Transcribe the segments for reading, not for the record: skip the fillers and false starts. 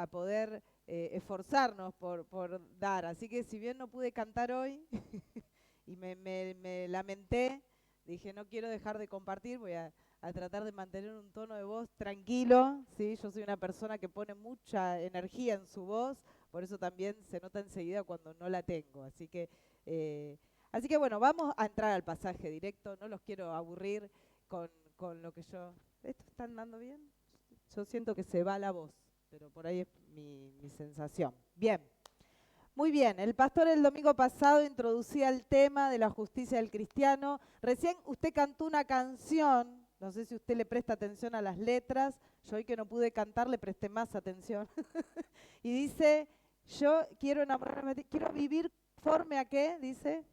a poder esforzarnos por dar. Así que si bien no pude cantar hoy y me lamenté, dije no quiero dejar de compartir, voy a tratar de mantener un tono de voz tranquilo, ¿sí? Yo soy una persona que pone mucha energía en su voz, por eso también se nota enseguida cuando no la tengo. Así que bueno, vamos a entrar al pasaje directo, no los quiero aburrir con lo que yo... ¿Esto está andando bien? Yo siento que se va la voz, pero por ahí es mi sensación. Bien, muy bien. El pastor el domingo pasado introducía el tema de la justicia del cristiano. Recién usted cantó una canción, no sé si usted le presta atención a las letras, yo hoy que no pude cantar le presté más atención. Y dice, yo quiero enamorarme, quiero vivir conforme a qué, dice,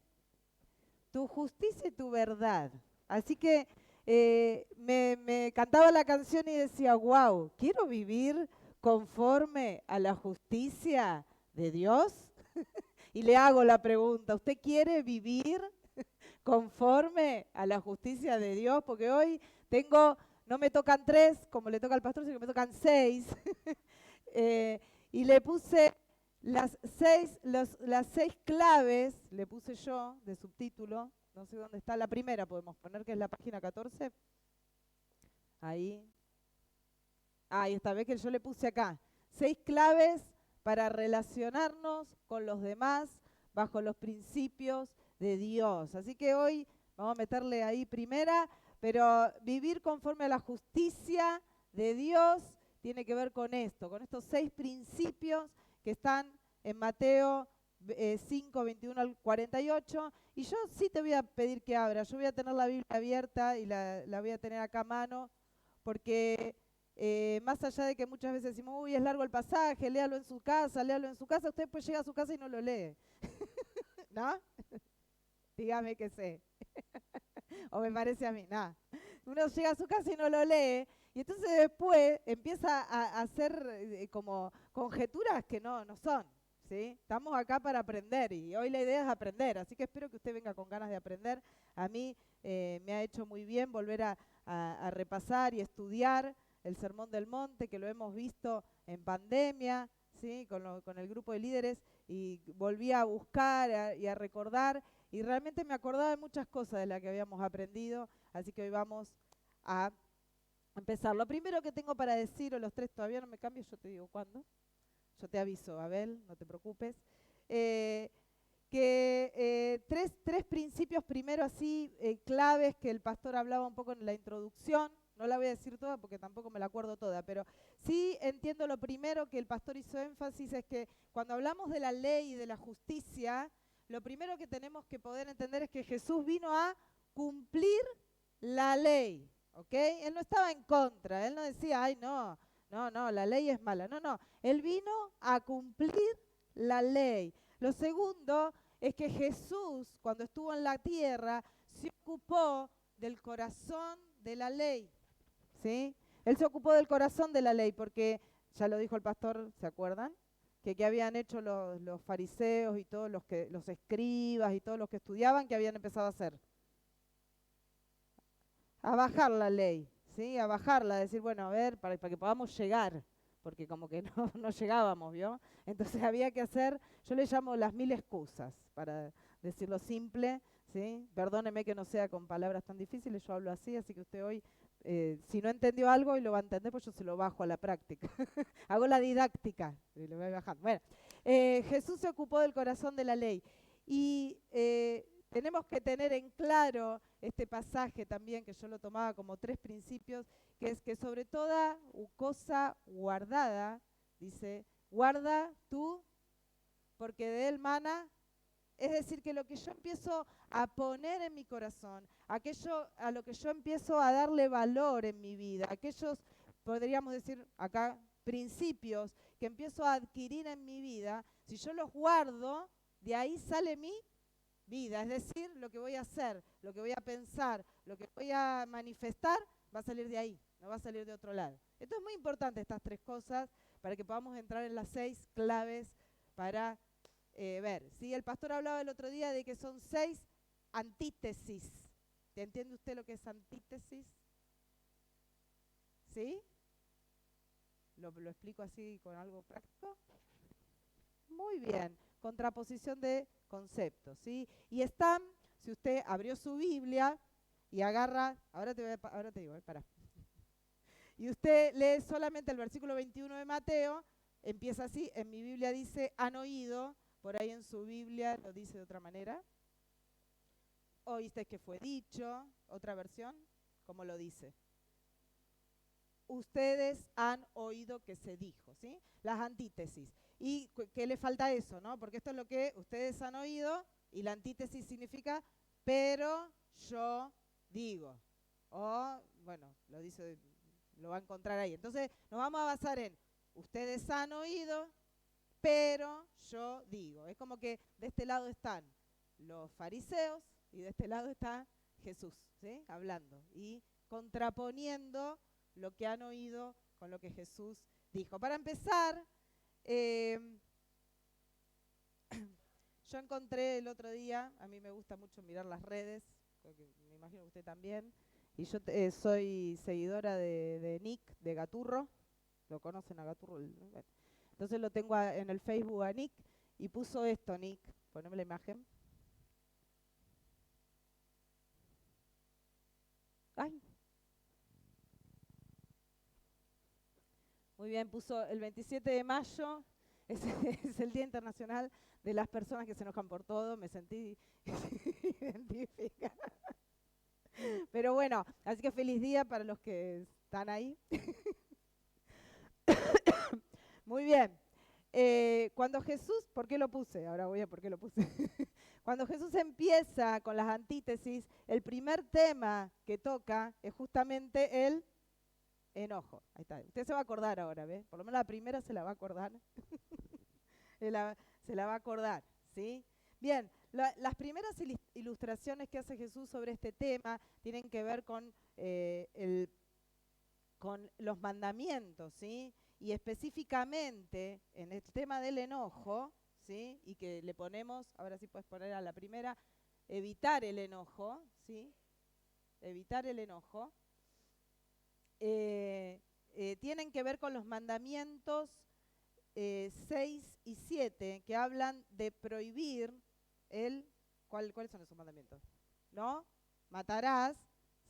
tu justicia y tu verdad. Así que me cantaba la canción y decía, wow, quiero vivir conforme a la justicia de Dios. Y le hago la pregunta, ¿usted quiere vivir conforme a la justicia de Dios? Porque hoy no me tocan 3 como le toca al pastor, sino que me tocan 6. Eh, y le puse las seis claves, le puse yo de subtítulo, no sé dónde está, la primera podemos poner, que es la página 14. Ahí. Ahí está, ve que yo le puse acá. 6 claves para relacionarnos con los demás bajo los principios de Dios. Así que hoy vamos a meterle ahí primera, pero vivir conforme a la justicia de Dios tiene que ver con esto, con estos 6 principios que están en Mateo 5, 21 al 48. Y yo sí te voy a pedir que abras. Yo voy a tener la Biblia abierta y la voy a tener acá a mano, porque más allá de que muchas veces decimos, uy, es largo el pasaje, léalo en su casa, usted pues llega a su casa y no lo lee. ¿No? Dígame que sé. O me parece a mí, nada. Uno llega a su casa y no lo lee, y entonces después empieza a hacer como conjeturas que no son, ¿sí? Estamos acá para aprender, y hoy la idea es aprender, así que espero que usted venga con ganas de aprender. A mí me ha hecho muy bien volver a repasar y estudiar el Sermón del Monte, que lo hemos visto en pandemia, ¿sí? Con el grupo de líderes, y volví a buscar y a recordar, y realmente me acordaba de muchas cosas de las que habíamos aprendido, así que hoy vamos a empezar. Lo primero que tengo para decir, o los 3 todavía no me cambio, yo te digo cuándo, yo te aviso, Abel, no te preocupes, tres principios primero así claves que el pastor hablaba un poco en la introducción. No la voy a decir toda porque tampoco me la acuerdo toda, pero sí entiendo lo primero que el pastor hizo énfasis, es que cuando hablamos de la ley y de la justicia, lo primero que tenemos que poder entender es que Jesús vino a cumplir la ley, ¿ok? Él no estaba en contra, él no decía, ay, no, la ley es mala. No, él vino a cumplir la ley. Lo segundo es que Jesús, cuando estuvo en la tierra, se ocupó del corazón de la ley, ¿sí? Él se ocupó del corazón de la ley porque, ya lo dijo el pastor, ¿se acuerdan? Que qué habían hecho los fariseos y todos los escribas y todos los que estudiaban, que habían empezado a hacer. A bajar la ley, ¿sí? A bajarla, a decir, bueno, a ver, para que podamos llegar, porque como que no llegábamos, ¿vio? Entonces había que hacer, yo le llamo las 1000 excusas, para decirlo simple, ¿sí? Perdóneme que no sea con palabras tan difíciles, yo hablo así que usted hoy, si no entendió algo y lo va a entender, pues yo se lo bajo a la práctica. Hago la didáctica y lo voy bajando. Bueno, Jesús se ocupó del corazón de la ley, y tenemos que tener en claro este pasaje también, que yo lo tomaba como 3 principios, que es que sobre toda cosa guardada, dice, guarda tú, porque de él mana. Es decir, que lo que yo empiezo a poner en mi corazón, aquello a lo que yo empiezo a darle valor en mi vida, aquellos, podríamos decir acá, principios que empiezo a adquirir en mi vida, si yo los guardo, de ahí sale mi vida, es decir, lo que voy a hacer, lo que voy a pensar, lo que voy a manifestar, va a salir de ahí, no va a salir de otro lado. Esto es muy importante, estas 3 cosas, para que podamos entrar en las 6 claves para ver. ¿Sí? El pastor hablaba el otro día de que son 6 antítesis. ¿Te entiende usted lo que es antítesis? ¿Sí? lo explico así con algo práctico. Muy bien, contraposición de conceptos, ¿sí? Y están, si usted abrió su Biblia y agarra, ahora te digo, pará. Y usted lee solamente el versículo 21 de Mateo, empieza así, en mi Biblia dice, han oído, por ahí en su Biblia lo dice de otra manera. Oíste que fue dicho, otra versión, ¿cómo lo dice? Ustedes han oído que se dijo, ¿sí? Las antítesis. ¿Y qué le falta a eso, no? Porque esto es lo que ustedes han oído y la antítesis significa, pero yo digo. O, bueno, lo va a encontrar ahí. Entonces, nos vamos a basar en, ustedes han oído, pero yo digo. Es como que de este lado están los fariseos y de este lado está Jesús, ¿sí? Hablando y contraponiendo lo que han oído con lo que Jesús dijo. Para empezar, yo encontré el otro día, a mí me gusta mucho mirar las redes, porque me imagino que usted también, y yo soy seguidora de Nick, de Gaturro, ¿lo conocen a Gaturro? Bueno. Entonces lo tengo en el Facebook a Nick, y puso esto, Nick, poneme la imagen. Ay. Muy bien, puso el 27 de mayo, es el Día Internacional de las Personas que se enojan por todo, me sentí identificada. Pero bueno, así que feliz día para los que están ahí. Muy bien. Cuando Jesús, ¿por qué lo puse? Ahora voy a por qué lo puse. Cuando Jesús empieza con las antítesis, el primer tema que toca es justamente el enojo. Ahí está. Usted se va a acordar ahora, ¿ves? Por lo menos la primera se la va a acordar. se la va a acordar, ¿sí? Bien, las primeras ilustraciones que hace Jesús sobre este tema tienen que ver con los mandamientos, ¿sí? Y específicamente en el tema del enojo, ¿sí? Y que le ponemos, ahora sí puedes poner a la primera, evitar el enojo, ¿sí? Evitar el enojo. Tienen que ver con los mandamientos 6 y 7, que hablan de prohibir ¿cuáles son esos mandamientos? No matarás,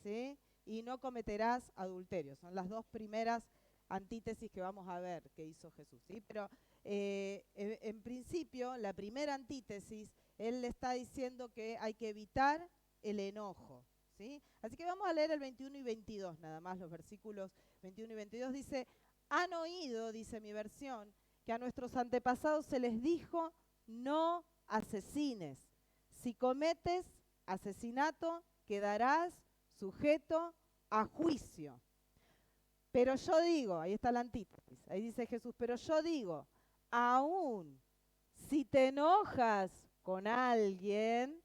¿sí? Y no cometerás adulterio. Son las dos primeras antítesis que vamos a ver que hizo Jesús, ¿sí? Pero en principio, la primera antítesis, él le está diciendo que hay que evitar el enojo, ¿sí? Así que vamos a leer el 21 y 22, nada más los versículos 21 y 22. Dice, han oído, dice mi versión, que a nuestros antepasados se les dijo, no asesines. Si cometes asesinato, quedarás sujeto a juicio. Pero yo digo, ahí está la antítesis, ahí dice Jesús, pero yo digo, aún si te enojas con alguien,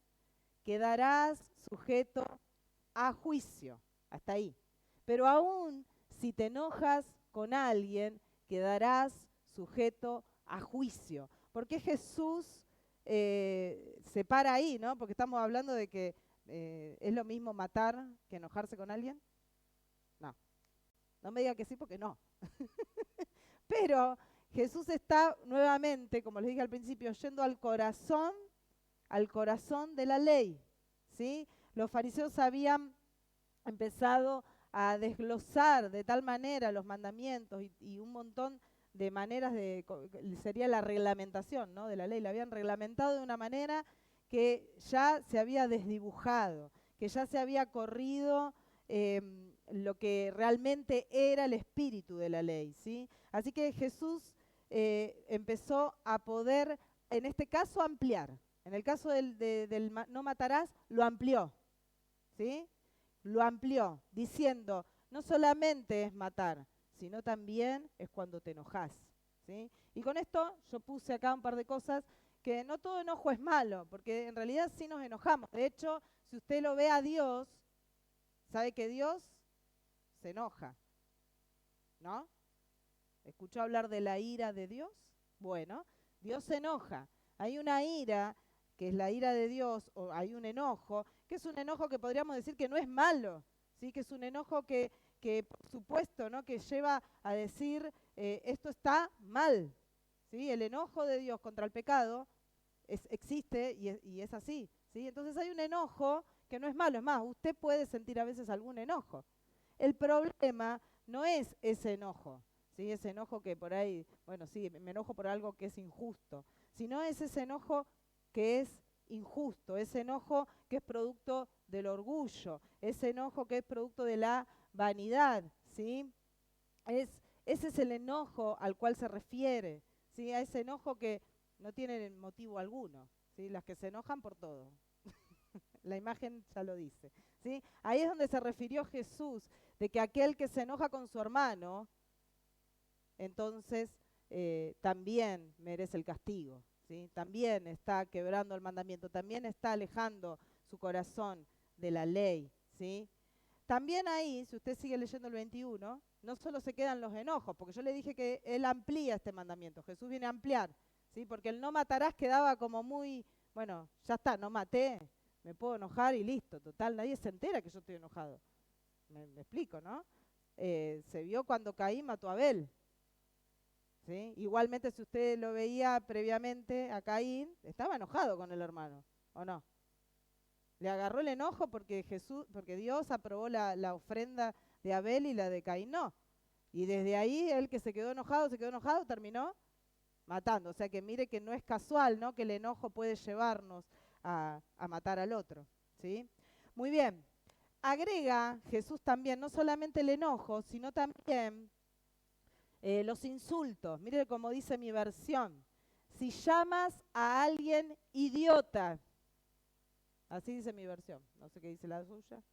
quedarás sujeto a juicio. Hasta ahí. Pero aún si te enojas con alguien, quedarás sujeto a juicio. ¿Por qué Jesús se para ahí, no? Porque estamos hablando de que es lo mismo matar que enojarse con alguien. No. No me diga que sí porque no. Pero Jesús está nuevamente, como les dije al principio, yendo al corazón de la ley, ¿sí? Los fariseos habían empezado a desglosar de tal manera los mandamientos y un montón de maneras sería la reglamentación, ¿no? De la ley. La habían reglamentado de una manera que ya se había desdibujado, que ya se había corrido lo que realmente era el espíritu de la ley, ¿sí? Así que Jesús empezó a poder, en este caso, ampliar. En el caso del no matarás, lo amplió, ¿sí? Lo amplió, diciendo, no solamente es matar, sino también es cuando te enojas, ¿sí? Y con esto yo puse acá un par de cosas, que no todo enojo es malo, porque en realidad sí nos enojamos. De hecho, si usted lo ve a Dios, sabe que Dios se enoja, ¿no? ¿Escuchó hablar de la ira de Dios? Bueno, Dios se enoja. Hay una ira, que es la ira de Dios, o hay un enojo, que es un enojo que podríamos decir que no es malo, ¿sí? Que es un enojo que por supuesto, ¿no? Que lleva a decir, esto está mal, ¿sí? El enojo de Dios contra el pecado existe y es así, ¿sí? Entonces hay un enojo que no es malo, es más, usted puede sentir a veces algún enojo. El problema no es ese enojo, ¿sí? Ese enojo que por ahí, bueno, sí, me enojo por algo que es injusto, sino es ese enojo que es injusto, ese enojo que es producto del orgullo, ese enojo que es producto de la vanidad, ¿sí? Ese es el enojo al cual se refiere, ¿sí? A ese enojo que no tiene motivo alguno, ¿sí? Las que se enojan por todo. La imagen ya lo dice, ¿sí? Ahí es donde se refirió Jesús, de que aquel que se enoja con su hermano, entonces también merece el castigo, ¿sí? También está quebrando el mandamiento, también está alejando su corazón de la ley, ¿sí? También ahí, si usted sigue leyendo el 21, no solo se quedan los enojos, porque yo le dije que él amplía este mandamiento, Jesús viene a ampliar, ¿sí? Porque el no matarás quedaba como muy, bueno, ya está, no maté, me puedo enojar y listo, total, nadie se entera que yo estoy enojado. Me explico, ¿no? Se vio cuando Caín mató a Abel, ¿sí? Igualmente, si usted lo veía previamente a Caín, estaba enojado con el hermano, ¿o no? Le agarró el enojo porque Dios aprobó la ofrenda de Abel y la de Caín no. Y desde ahí, él que se quedó enojado, terminó matando. O sea que mire que no es casual, ¿no? Que el enojo puede llevarnos a matar al otro, ¿sí? Muy bien. Agrega Jesús también no solamente el enojo, sino también los insultos. Mire cómo dice mi versión. Si llamas a alguien idiota, así dice mi versión, no sé qué dice la suya,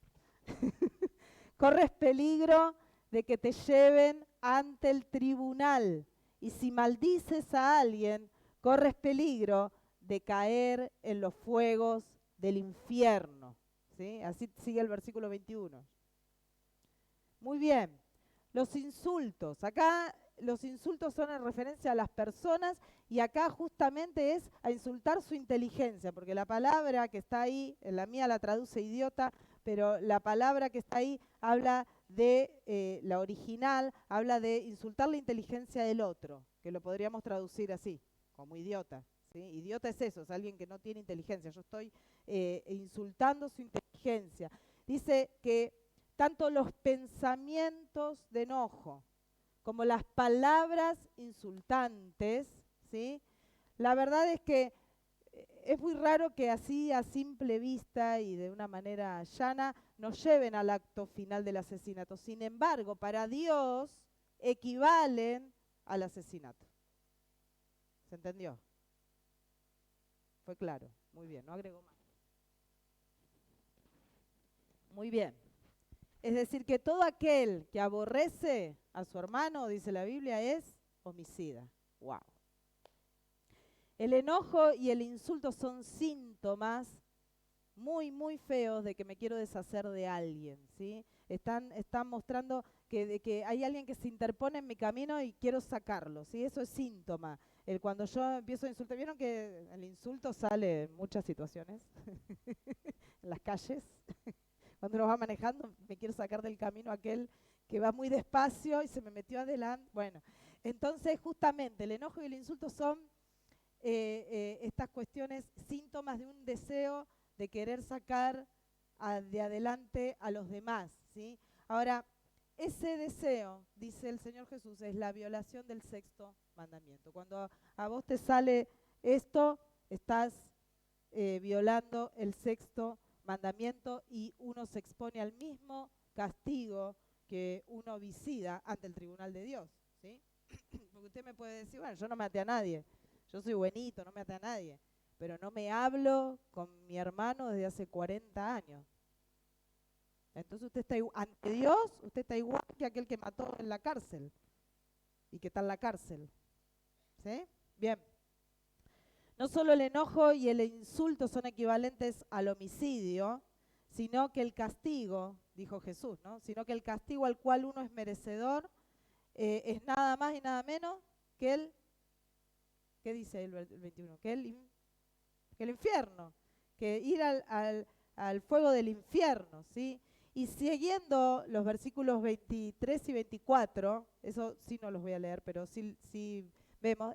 corres peligro de que te lleven ante el tribunal. Y si maldices a alguien, corres peligro de caer en los fuegos del infierno. ¿Sí? Así sigue el versículo 21. Muy bien. Los insultos. Acá los insultos son en referencia a las personas y acá justamente es a insultar su inteligencia, porque la palabra que está ahí, en la mía la traduce idiota, pero la palabra que está ahí habla de, la original, habla de insultar la inteligencia del otro, que lo podríamos traducir así, como idiota. ¿Sí? Idiota es eso, es alguien que no tiene inteligencia. Yo estoy insultando su inteligencia. Dice que tanto los pensamientos de enojo como las palabras insultantes, ¿sí? La verdad es que es muy raro que así a simple vista y de una manera llana nos lleven al acto final del asesinato. Sin embargo, para Dios equivalen al asesinato. ¿Se entendió? Fue claro. Muy bien, no agregó más. Muy bien. Es decir, que todo aquel que aborrece a su hermano, dice la Biblia, es homicida. ¡Wow! El enojo y el insulto son síntomas muy, muy feos de que me quiero deshacer de alguien, ¿sí? Están mostrando de que hay alguien que se interpone en mi camino y quiero sacarlo, ¿sí? Eso es síntoma. Cuando yo empiezo a insultar, ¿vieron que el insulto sale en muchas situaciones? En las calles. Cuando uno va manejando, me quiero sacar del camino aquel que va muy despacio y se me metió adelante. Bueno, entonces justamente el enojo y el insulto son estas cuestiones, síntomas de un deseo de querer sacar de adelante a los demás, ¿sí? Ahora, ese deseo, dice el Señor Jesús, es la violación del sexto mandamiento. Cuando a vos te sale esto, estás violando el sexto mandamiento y uno se expone al mismo castigo que un homicida ante el tribunal de Dios, ¿sí? Porque usted me puede decir, bueno, yo no maté a nadie, yo soy buenito, no maté a nadie, pero no me hablo con mi hermano desde hace 40 años. Entonces usted está ante Dios, usted está igual que aquel que mató en la cárcel y que está en la cárcel. ¿Sí? Bien. No solo el enojo y el insulto son equivalentes al homicidio, sino que el castigo, dijo Jesús, ¿no? Sino que el castigo al cual uno es merecedor es nada más y nada menos que el, ¿qué dice el 21? Que el infierno, que ir al fuego del infierno, ¿sí? Y siguiendo los versículos 23 y 24, eso sí no los voy a leer, pero sí vemos.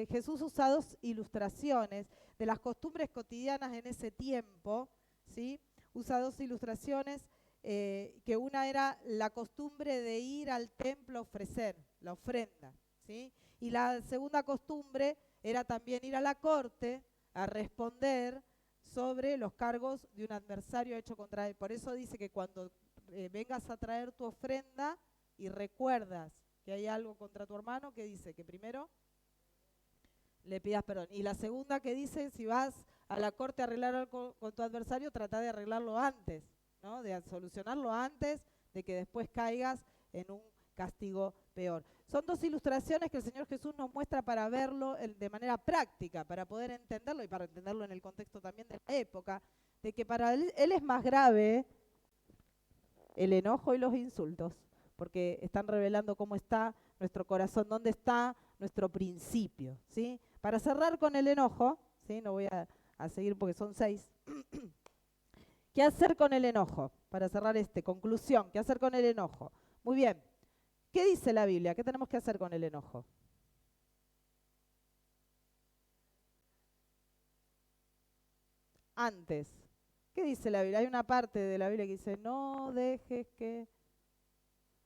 Jesús usa dos ilustraciones de las costumbres cotidianas en ese tiempo, ¿sí? Usa dos ilustraciones, que una era la costumbre de ir al templo a ofrecer la ofrenda, ¿sí? Y la segunda costumbre era también ir a la corte a responder sobre los cargos de un adversario hecho contra él. Por eso dice que cuando vengas a traer tu ofrenda y recuerdas que hay algo contra tu hermano, que dice que primero le pidas perdón. Y la segunda que dice, si vas a la corte a arreglar algo con tu adversario, trata de arreglarlo antes, ¿no? De solucionarlo antes de que después caigas en un castigo peor. Son dos ilustraciones que el Señor Jesús nos muestra para verlo de manera práctica, para poder entenderlo y para entenderlo en el contexto también de la época, de que para él es más grave el enojo y los insultos, porque están revelando cómo está nuestro corazón, dónde está nuestro principio, ¿sí? Para cerrar con el enojo, ¿sí? No voy a seguir porque son 6. ¿Qué hacer con el enojo? Para cerrar conclusión, ¿qué hacer con el enojo? Muy bien. ¿Qué dice la Biblia? ¿Qué tenemos que hacer con el enojo? Antes. ¿Qué dice la Biblia? Hay una parte de la Biblia que dice, no dejes que...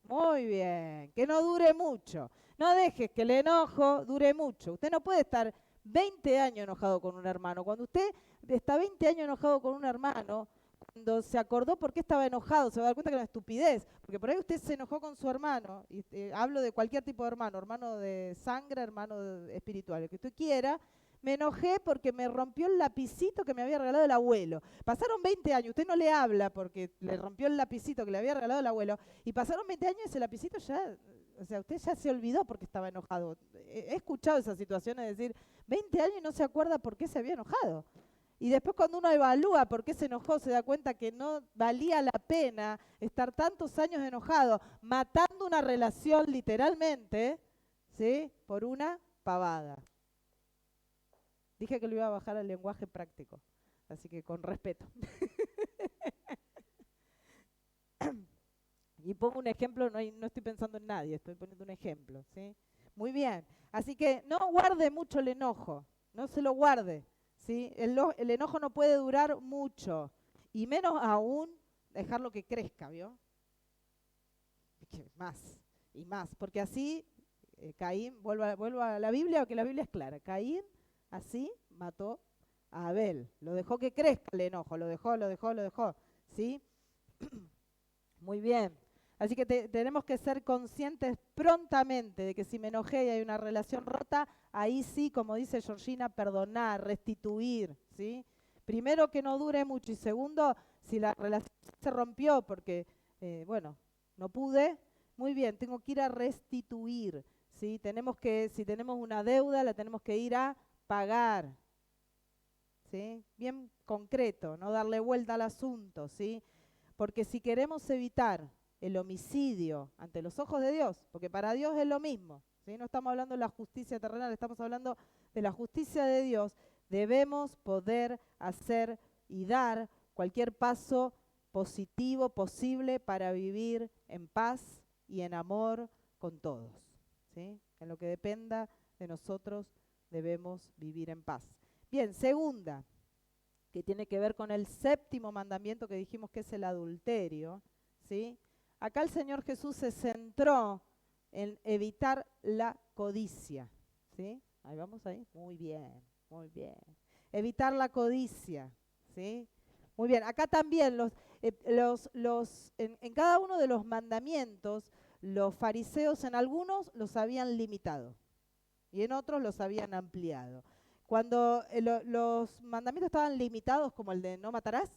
Muy bien, que no dure mucho. No dejes que el enojo dure mucho. Usted no puede estar 20 años enojado con un hermano. Cuando usted está 20 años enojado con un hermano, cuando se acordó por qué estaba enojado, se va a dar cuenta que era una estupidez. Porque por ahí usted se enojó con su hermano, y hablo de cualquier tipo de hermano, hermano de sangre, hermano espiritual, el que usted quiera. Me enojé porque me rompió el lapicito que me había regalado el abuelo. Pasaron 20 años, usted no le habla porque le rompió el lapicito que le había regalado el abuelo, y pasaron 20 años y ese lapicito ya, o sea, usted ya se olvidó porque estaba enojado. He escuchado esas situaciones de decir, 20 años y no se acuerda por qué se había enojado. Y después cuando uno evalúa por qué se enojó, se da cuenta que no valía la pena estar tantos años enojado, matando una relación literalmente, ¿sí? Por una pavada. Dije que lo iba a bajar al lenguaje práctico, así que con respeto. Y pongo un ejemplo, no estoy pensando en nadie, estoy poniendo un ejemplo, ¿sí? Muy bien, así que no guarde mucho el enojo, no se lo guarde, ¿sí? El enojo no puede durar mucho, y menos aún dejarlo que crezca, ¿vio? Más y más, porque así Caín, vuelvo a la Biblia, que la Biblia es clara, Caín así mató a Abel, lo dejó que crezca el enojo, lo dejó, ¿sí? Muy bien. Así que tenemos que ser conscientes prontamente de que si me enojé y hay una relación rota, ahí sí, como dice Georgina, perdonar, restituir, ¿sí? Primero, que no dure mucho, y segundo, si la relación se rompió porque, bueno, no pude, muy bien, tengo que ir a restituir, ¿sí? Si tenemos una deuda, la tenemos que ir a pagar, ¿sí? Bien concreto, no darle vuelta al asunto, ¿sí? Porque si queremos evitar el homicidio ante los ojos de Dios, porque para Dios es lo mismo, ¿sí? No estamos hablando de la justicia terrenal, estamos hablando de la justicia de Dios, debemos poder hacer y dar cualquier paso positivo posible para vivir en paz y en amor con todos, ¿sí? En lo que dependa de nosotros debemos vivir en paz. Bien, segunda, que tiene que ver con el 7º mandamiento que dijimos que es el adulterio, ¿sí? Acá el Señor Jesús se centró en evitar la codicia, ¿sí? Ahí vamos ahí, muy bien, muy bien. Evitar la codicia, ¿sí? Muy bien, acá también en cada uno de los mandamientos, los fariseos en algunos los habían limitado y en otros los habían ampliado. Cuando los mandamientos estaban limitados, como el de no matarás,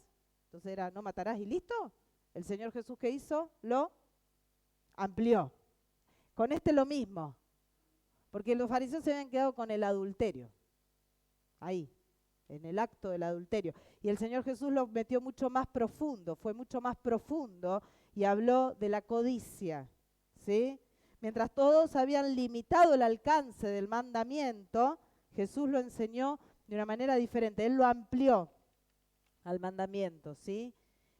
entonces era no matarás y listo, el Señor Jesús, ¿qué hizo? Lo amplió. Con lo mismo, porque los fariseos se habían quedado con el adulterio, ahí, en el acto del adulterio. Y el Señor Jesús lo metió mucho más profundo, fue mucho más profundo y habló de la codicia, ¿sí? Mientras todos habían limitado el alcance del mandamiento, Jesús lo enseñó de una manera diferente, Él lo amplió al mandamiento, ¿sí?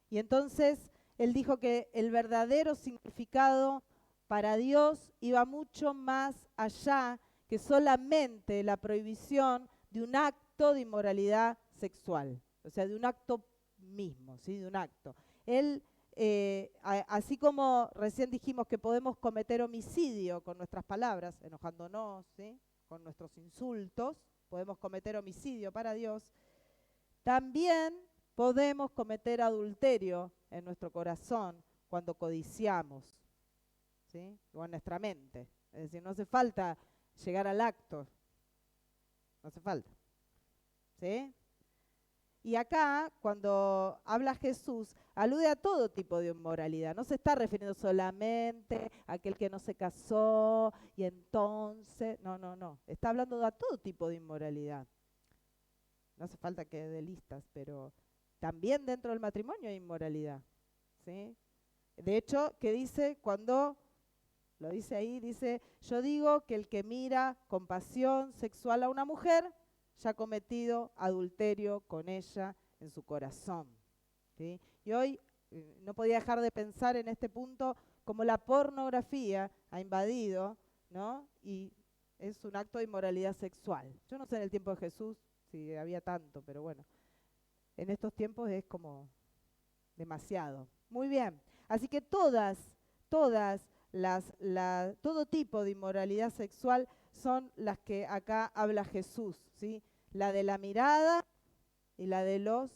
Y entonces Él dijo que el verdadero significado para Dios iba mucho más allá que solamente la prohibición de un acto de inmoralidad sexual, o sea, de un acto mismo, ¿sí? De un acto. Él, así como recién dijimos que podemos cometer homicidio con nuestras palabras, enojándonos, ¿sí? Con nuestros insultos, podemos cometer homicidio para Dios, también podemos cometer adulterio en nuestro corazón cuando codiciamos, ¿sí? O en nuestra mente. Es decir, no hace falta llegar al acto, no hace falta, ¿sí? Y acá, cuando habla Jesús, alude a todo tipo de inmoralidad. No se está refiriendo solamente a aquel que no se casó y entonces... No, no, no. Está hablando de a todo tipo de inmoralidad. No hace falta que dé listas, pero también dentro del matrimonio hay inmoralidad, ¿sí? De hecho, ¿qué dice? Cuando lo dice ahí, dice, yo digo que el que mira con pasión sexual a una mujer ya ha cometido adulterio con ella en su corazón, ¿sí? Y hoy no podía dejar de pensar en este punto como la pornografía ha invadido, ¿no? Y es un acto de inmoralidad sexual. Yo no sé en el tiempo de Jesús si había tanto, pero bueno, en estos tiempos es como demasiado. Muy bien, así que todo tipo de inmoralidad sexual son las que acá habla Jesús, ¿sí? La de la mirada y la de los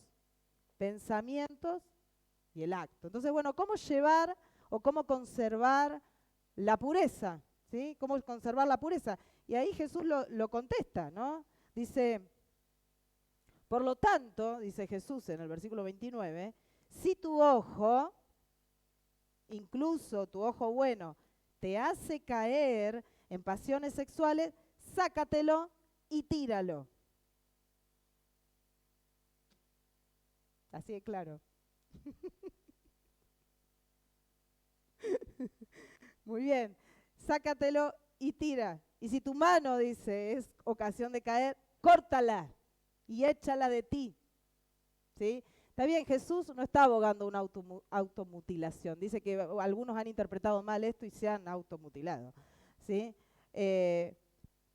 pensamientos y el acto. Entonces, bueno, ¿cómo llevar o cómo conservar la pureza? ¿Sí? ¿Cómo conservar la pureza? Y ahí Jesús lo contesta, ¿no? Dice, por lo tanto, dice Jesús en el versículo 29, si tu ojo, incluso tu ojo bueno, te hace caer en pasiones sexuales, sácatelo y tíralo. Así de claro. Muy bien, sácatelo y tira. Y si tu mano, dice, es ocasión de caer, córtala y échala de ti. ¿Sí? Está bien, Jesús no está abogando una automutilación. Dice que algunos han interpretado mal esto y se han automutilado, ¿sí?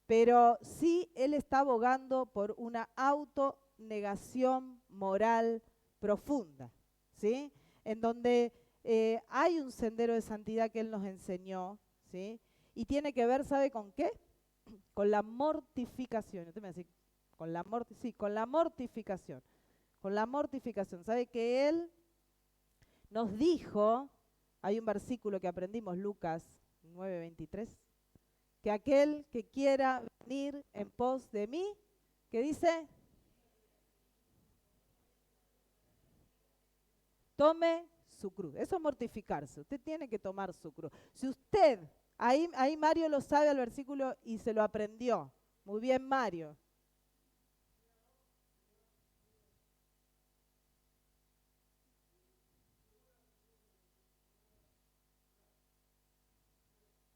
Pero sí Él está abogando por una autonegación moral profunda, ¿sí? En donde hay un sendero de santidad que Él nos enseñó, ¿sí? Y tiene que ver, ¿sabe con qué? Con la mortificación. Usted me va a decir, sí, con la mortificación. Con la mortificación. ¿Sabe que Él nos dijo, hay un versículo que aprendimos, Lucas 9:23, que aquel que quiera venir en pos de mí, ¿qué dice? Tome su cruz. Eso es mortificarse. Usted tiene que tomar su cruz. Si usted, ahí Mario lo sabe al versículo y se lo aprendió. Muy bien, Mario.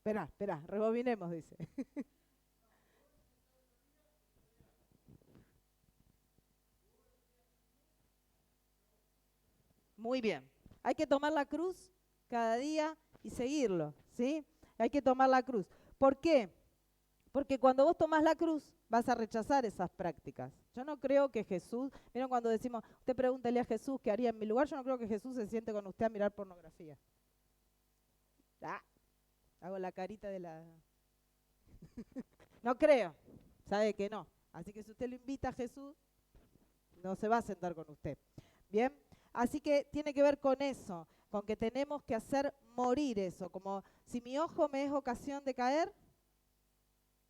Espera, rebobinemos, dice. Muy bien. Hay que tomar la cruz cada día y seguirlo, ¿sí? Hay que tomar la cruz. ¿Por qué? Porque cuando vos tomás la cruz, vas a rechazar esas prácticas. Yo no creo que Jesús, miren cuando decimos, usted pregúntele a Jesús qué haría en mi lugar, yo no creo que Jesús se siente con usted a mirar pornografía. Ah, hago la carita de la... No creo, sabe que no. Así que si usted lo invita a Jesús, no se va a sentar con usted. Bien, así que tiene que ver con eso, con que tenemos que hacer morir eso, como si mi ojo me es ocasión de caer,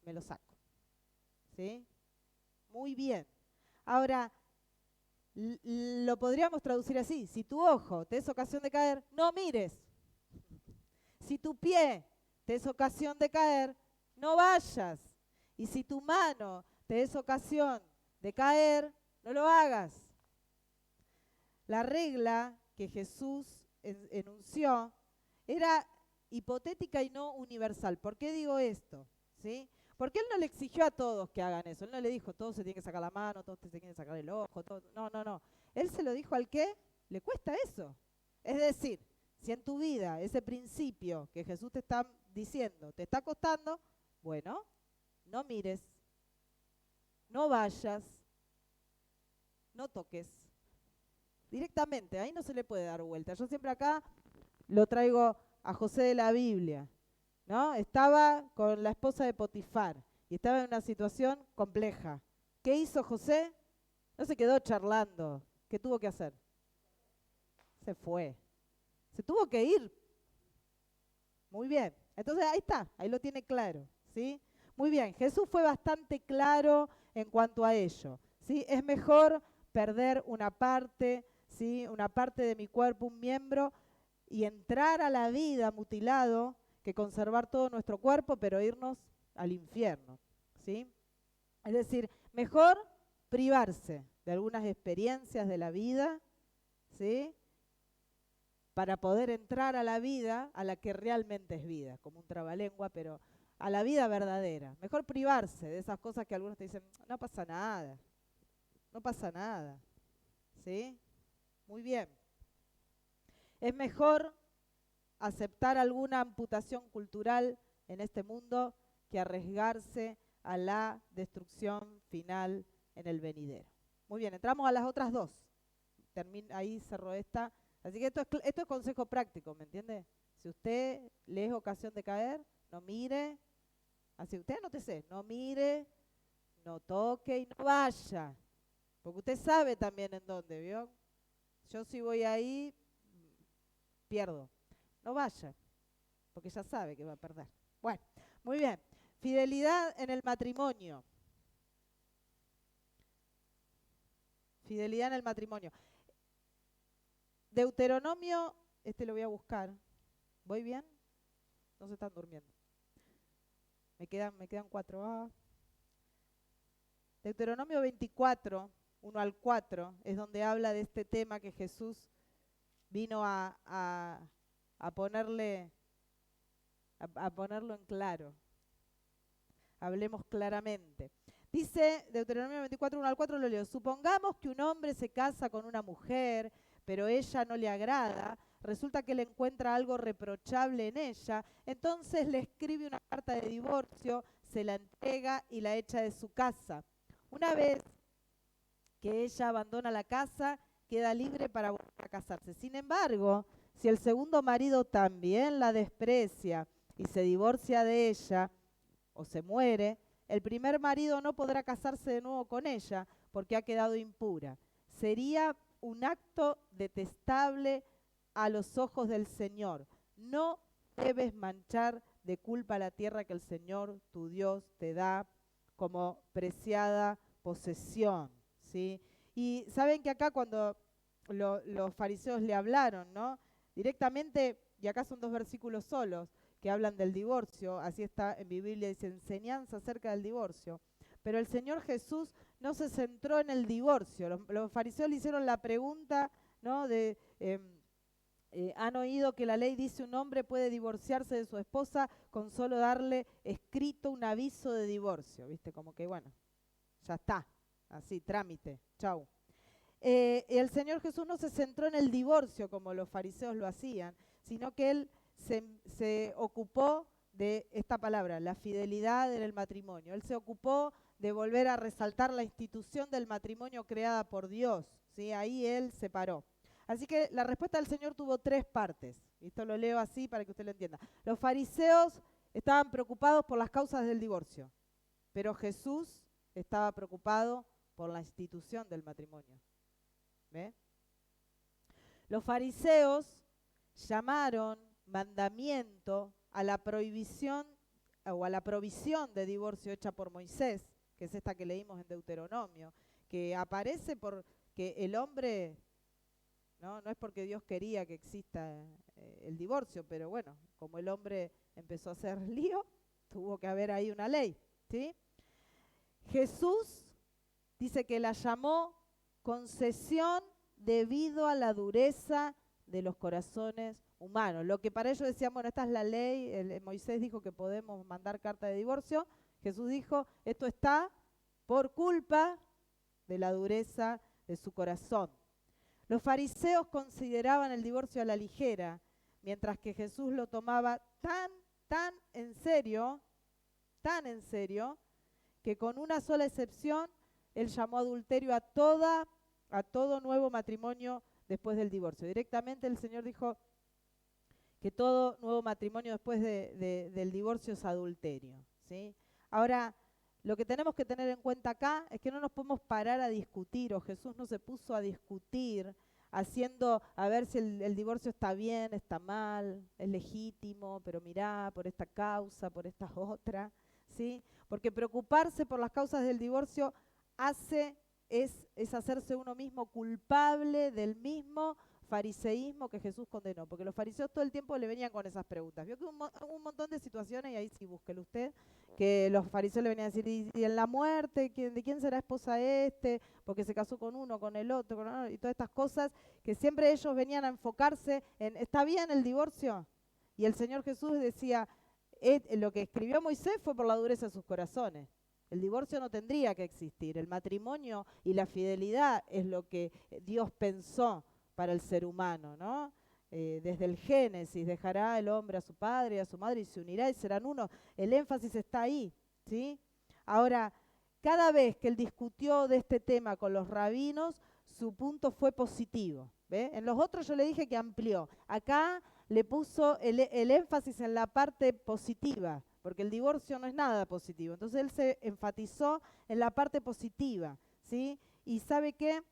me lo saco. ¿Sí? Muy bien. Ahora, lo podríamos traducir así, si tu ojo te es ocasión de caer, no mires. Si tu pie te es ocasión de caer, no vayas. Y si tu mano te es ocasión de caer, no lo hagas. La regla que Jesús enunció era hipotética y no universal. ¿Por qué digo esto? ¿Sí? Porque Él no le exigió a todos que hagan eso. Él no le dijo, todos se tienen que sacar la mano, todos se tienen que sacar el ojo. No, no, no. Él se lo dijo al que le cuesta eso. Es decir, Si en tu vida ese principio que Jesús te está diciendo te está costando, bueno, no mires, no vayas, no toques. Directamente, ahí no se le puede dar vuelta. Yo siempre acá lo traigo a José de la Biblia, ¿no? Estaba con la esposa de Potifar y estaba en una situación compleja. ¿Qué hizo José? No se quedó charlando. ¿Qué tuvo que hacer? Se fue. Se tuvo que ir. Muy bien. Entonces ahí está, ahí lo tiene claro, ¿sí? Muy bien, Jesús fue bastante claro en cuanto a ello, ¿sí? Es mejor perder una parte, ¿sí? Una parte de mi cuerpo, un miembro, y entrar a la vida mutilado que conservar todo nuestro cuerpo, pero irnos al infierno, ¿sí? Es decir, mejor privarse de algunas experiencias de la vida, ¿sí? Para poder entrar a la vida, a la que realmente es vida, como un trabalengua, pero a la vida verdadera. Mejor privarse de esas cosas que algunos te dicen, no pasa nada, no pasa nada, ¿sí? Muy bien. Es mejor aceptar alguna amputación cultural en este mundo que arriesgarse a la destrucción final en el venidero. Muy bien, entramos a las otras dos. Ahí cerró esta. Así que esto es consejo práctico, ¿me entiende? Si usted le es ocasión de caer, no mire. Así usted anótese, no mire, no toque y no vaya. Porque usted sabe también en dónde, ¿vio? Yo si voy ahí, pierdo. No vaya, porque ya sabe que va a perder. Bueno, muy bien. Fidelidad en el matrimonio. Fidelidad en el matrimonio. Deuteronomio, lo voy a buscar. ¿Voy bien? No se están durmiendo. Me quedan 4. Deuteronomio 24, 1 al 4, es donde habla de este tema que Jesús vino a ponerlo en claro. Hablemos claramente. Dice Deuteronomio 24, 1 al 4, lo leo. Supongamos que un hombre se casa con una mujer, pero ella no le agrada, resulta que le encuentra algo reprochable en ella, entonces le escribe una carta de divorcio, se la entrega y la echa de su casa. Una vez que ella abandona la casa, queda libre para volver a casarse. Sin embargo, si el segundo marido también la desprecia y se divorcia de ella o se muere, el primer marido no podrá casarse de nuevo con ella porque ha quedado impura. Sería un acto detestable a los ojos del Señor. No debes manchar de culpa la tierra que el Señor, tu Dios, te da como preciada posesión, ¿sí? Y saben que acá cuando los fariseos le hablaron, ¿no? Directamente, y acá son 2 versículos solos que hablan del divorcio, así está en mi Biblia, dice enseñanza acerca del divorcio. Pero el Señor Jesús no se centró en el divorcio. Los fariseos le hicieron la pregunta, ¿no? Han oído que la ley dice un hombre puede divorciarse de su esposa con solo darle escrito un aviso de divorcio, ¿viste? Como que bueno, ya está, así, trámite, chau. El Señor Jesús no se centró en el divorcio como los fariseos lo hacían, sino que Él se ocupó de esta palabra, la fidelidad en el matrimonio. Él se ocupó de volver a resaltar la institución del matrimonio creada por Dios, ¿sí? Ahí Él se paró. Así que la respuesta del Señor tuvo 3 partes. Esto lo leo así para que usted lo entienda. Los fariseos estaban preocupados por las causas del divorcio, pero Jesús estaba preocupado por la institución del matrimonio. ¿Ve? Los fariseos llamaron mandamiento a la prohibición o a la provisión de divorcio hecha por Moisés, que es esta que leímos en Deuteronomio, que aparece porque el hombre, no es porque Dios quería que exista el divorcio, pero bueno, como el hombre empezó a hacer lío, tuvo que haber ahí una ley, ¿sí? Jesús dice que la llamó concesión debido a la dureza de los corazones humanos. Lo que para ellos decían, bueno, esta es la ley, Moisés dijo que podemos mandar carta de divorcio, Jesús dijo, esto está por culpa de la dureza de su corazón. Los fariseos consideraban el divorcio a la ligera, mientras que Jesús lo tomaba tan en serio, que con una sola excepción, él llamó adulterio a todo nuevo matrimonio después del divorcio. Directamente el Señor dijo que todo nuevo matrimonio después del divorcio es adulterio, ¿sí? Ahora, lo que tenemos que tener en cuenta acá es que no nos podemos parar a discutir, o Jesús no se puso a discutir haciendo a ver si el divorcio está bien, está mal, es legítimo, pero mirá, por esta causa, por esta otra, ¿sí? Porque preocuparse por las causas del divorcio es hacerse uno mismo culpable del mismo fariseísmo que Jesús condenó, porque los fariseos todo el tiempo le venían con esas preguntas. Vio que un montón de situaciones, y ahí sí búsquelo usted, que los fariseos le venían a decir, ¿y en la muerte? ¿De quién será esposa este? Porque se casó con uno, con el otro, y todas estas cosas que siempre ellos venían a enfocarse en, ¿está bien el divorcio? Y el Señor Jesús decía, lo que escribió Moisés fue por la dureza de sus corazones. El divorcio no tendría que existir. El matrimonio y la fidelidad es lo que Dios pensó para el ser humano, ¿no? Desde el Génesis, dejará el hombre a su padre y a su madre y se unirá y serán uno. El énfasis está ahí, ¿sí? Ahora, cada vez que él discutió de este tema con los rabinos, su punto fue positivo, ¿ve? En los otros yo le dije que amplió. Acá le puso el énfasis en la parte positiva, porque el divorcio no es nada positivo. Entonces él se enfatizó en la parte positiva, ¿sí? Y ¿sabe qué?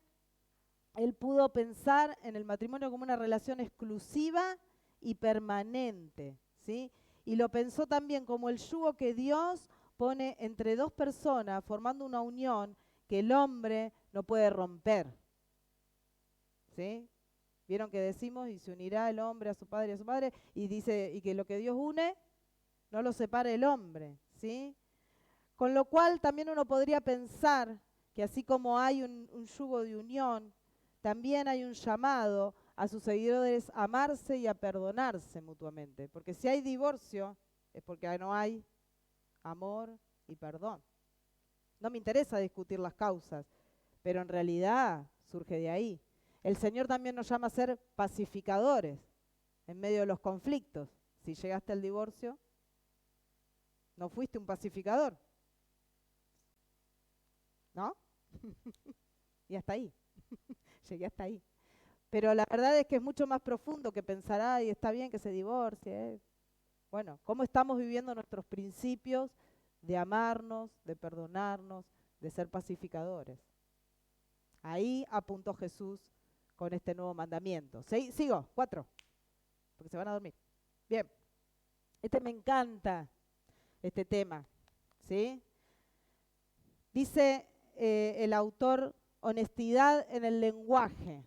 Él pudo pensar en el matrimonio como una relación exclusiva y permanente, ¿sí? Y lo pensó también como el yugo que Dios pone entre dos personas, formando una unión que el hombre no puede romper, ¿sí? Vieron que decimos, y se unirá el hombre a su padre y a su madre, y dice, y que lo que Dios une, no lo separe el hombre, ¿sí? Con lo cual también uno podría pensar que así como hay un yugo de unión, también hay un llamado a sus seguidores a amarse y a perdonarse mutuamente. Porque si hay divorcio, es porque no hay amor y perdón. No me interesa discutir las causas, pero en realidad surge de ahí. El Señor también nos llama a ser pacificadores en medio de los conflictos. Si llegaste al divorcio, no fuiste un pacificador, ¿no? Y hasta ahí. Llegué hasta ahí. Pero la verdad es que es mucho más profundo que pensar, ay, está bien que se divorcie. Bueno, ¿cómo estamos viviendo nuestros principios de amarnos, de perdonarnos, de ser pacificadores? Ahí apuntó Jesús con este nuevo mandamiento. Sigo, 4, porque se van a dormir. Bien, me encanta, este tema, ¿sí? Dice el autor, honestidad en el lenguaje.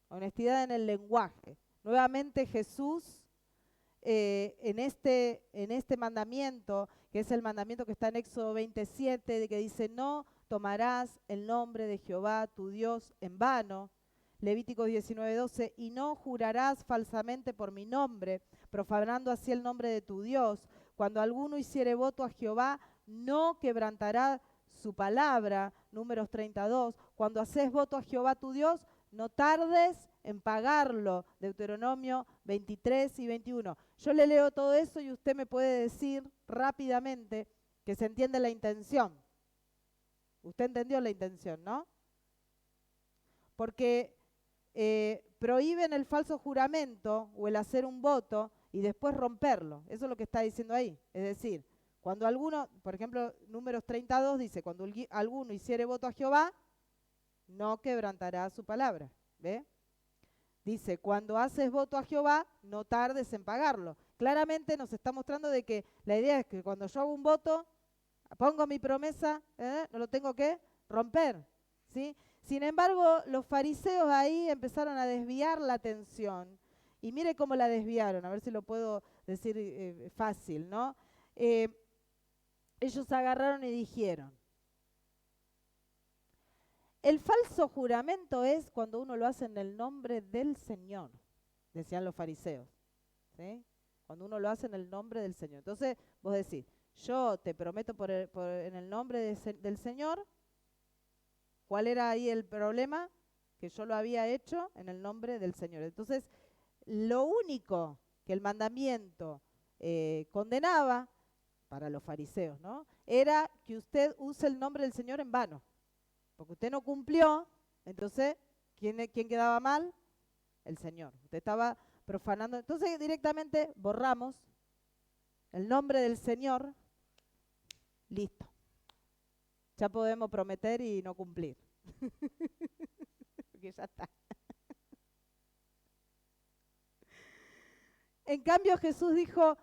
Honestidad en el lenguaje. Nuevamente Jesús, en este mandamiento, que es el mandamiento que está en Éxodo 27, de que dice, no tomarás el nombre de Jehová tu Dios en vano. Levíticos 19:12, y no jurarás falsamente por mi nombre, profanando así el nombre de tu Dios. Cuando alguno hiciere voto a Jehová, no quebrantará su palabra. Números 32, cuando haces voto a Jehová tu Dios, no tardes en pagarlo. Deuteronomio 23 y 21. Yo le leo todo eso y usted me puede decir rápidamente que se entiende la intención. Usted entendió la intención, ¿no? Porque prohíben el falso juramento o el hacer un voto y después romperlo. Eso es lo que está diciendo ahí. Es decir, cuando alguno, por ejemplo, Números 32 dice, cuando alguno hiciere voto a Jehová, no quebrantará su palabra. ¿Ve? Dice, cuando haces voto a Jehová, no tardes en pagarlo. Claramente nos está mostrando de que la idea es que cuando yo hago un voto, pongo mi promesa, no lo tengo que romper, ¿sí? Sin embargo, los fariseos ahí empezaron a desviar la atención. Y mire cómo la desviaron, a ver si lo puedo decir fácil, ¿no? Ellos agarraron y dijeron, el falso juramento es cuando uno lo hace en el nombre del Señor, decían los fariseos, ¿sí? Cuando uno lo hace en el nombre del Señor. Entonces vos decís, yo te prometo en el nombre del Señor. ¿Cuál era ahí el problema? Que yo lo había hecho en el nombre del Señor. Entonces, lo único que el mandamiento condenaba, para los fariseos, ¿no? Era que usted use el nombre del Señor en vano, porque usted no cumplió, entonces, ¿quién quedaba mal? El Señor. Usted estaba profanando. Entonces directamente borramos el nombre del Señor, listo. Ya podemos prometer y no cumplir. Porque ya está. En cambio Jesús dijo,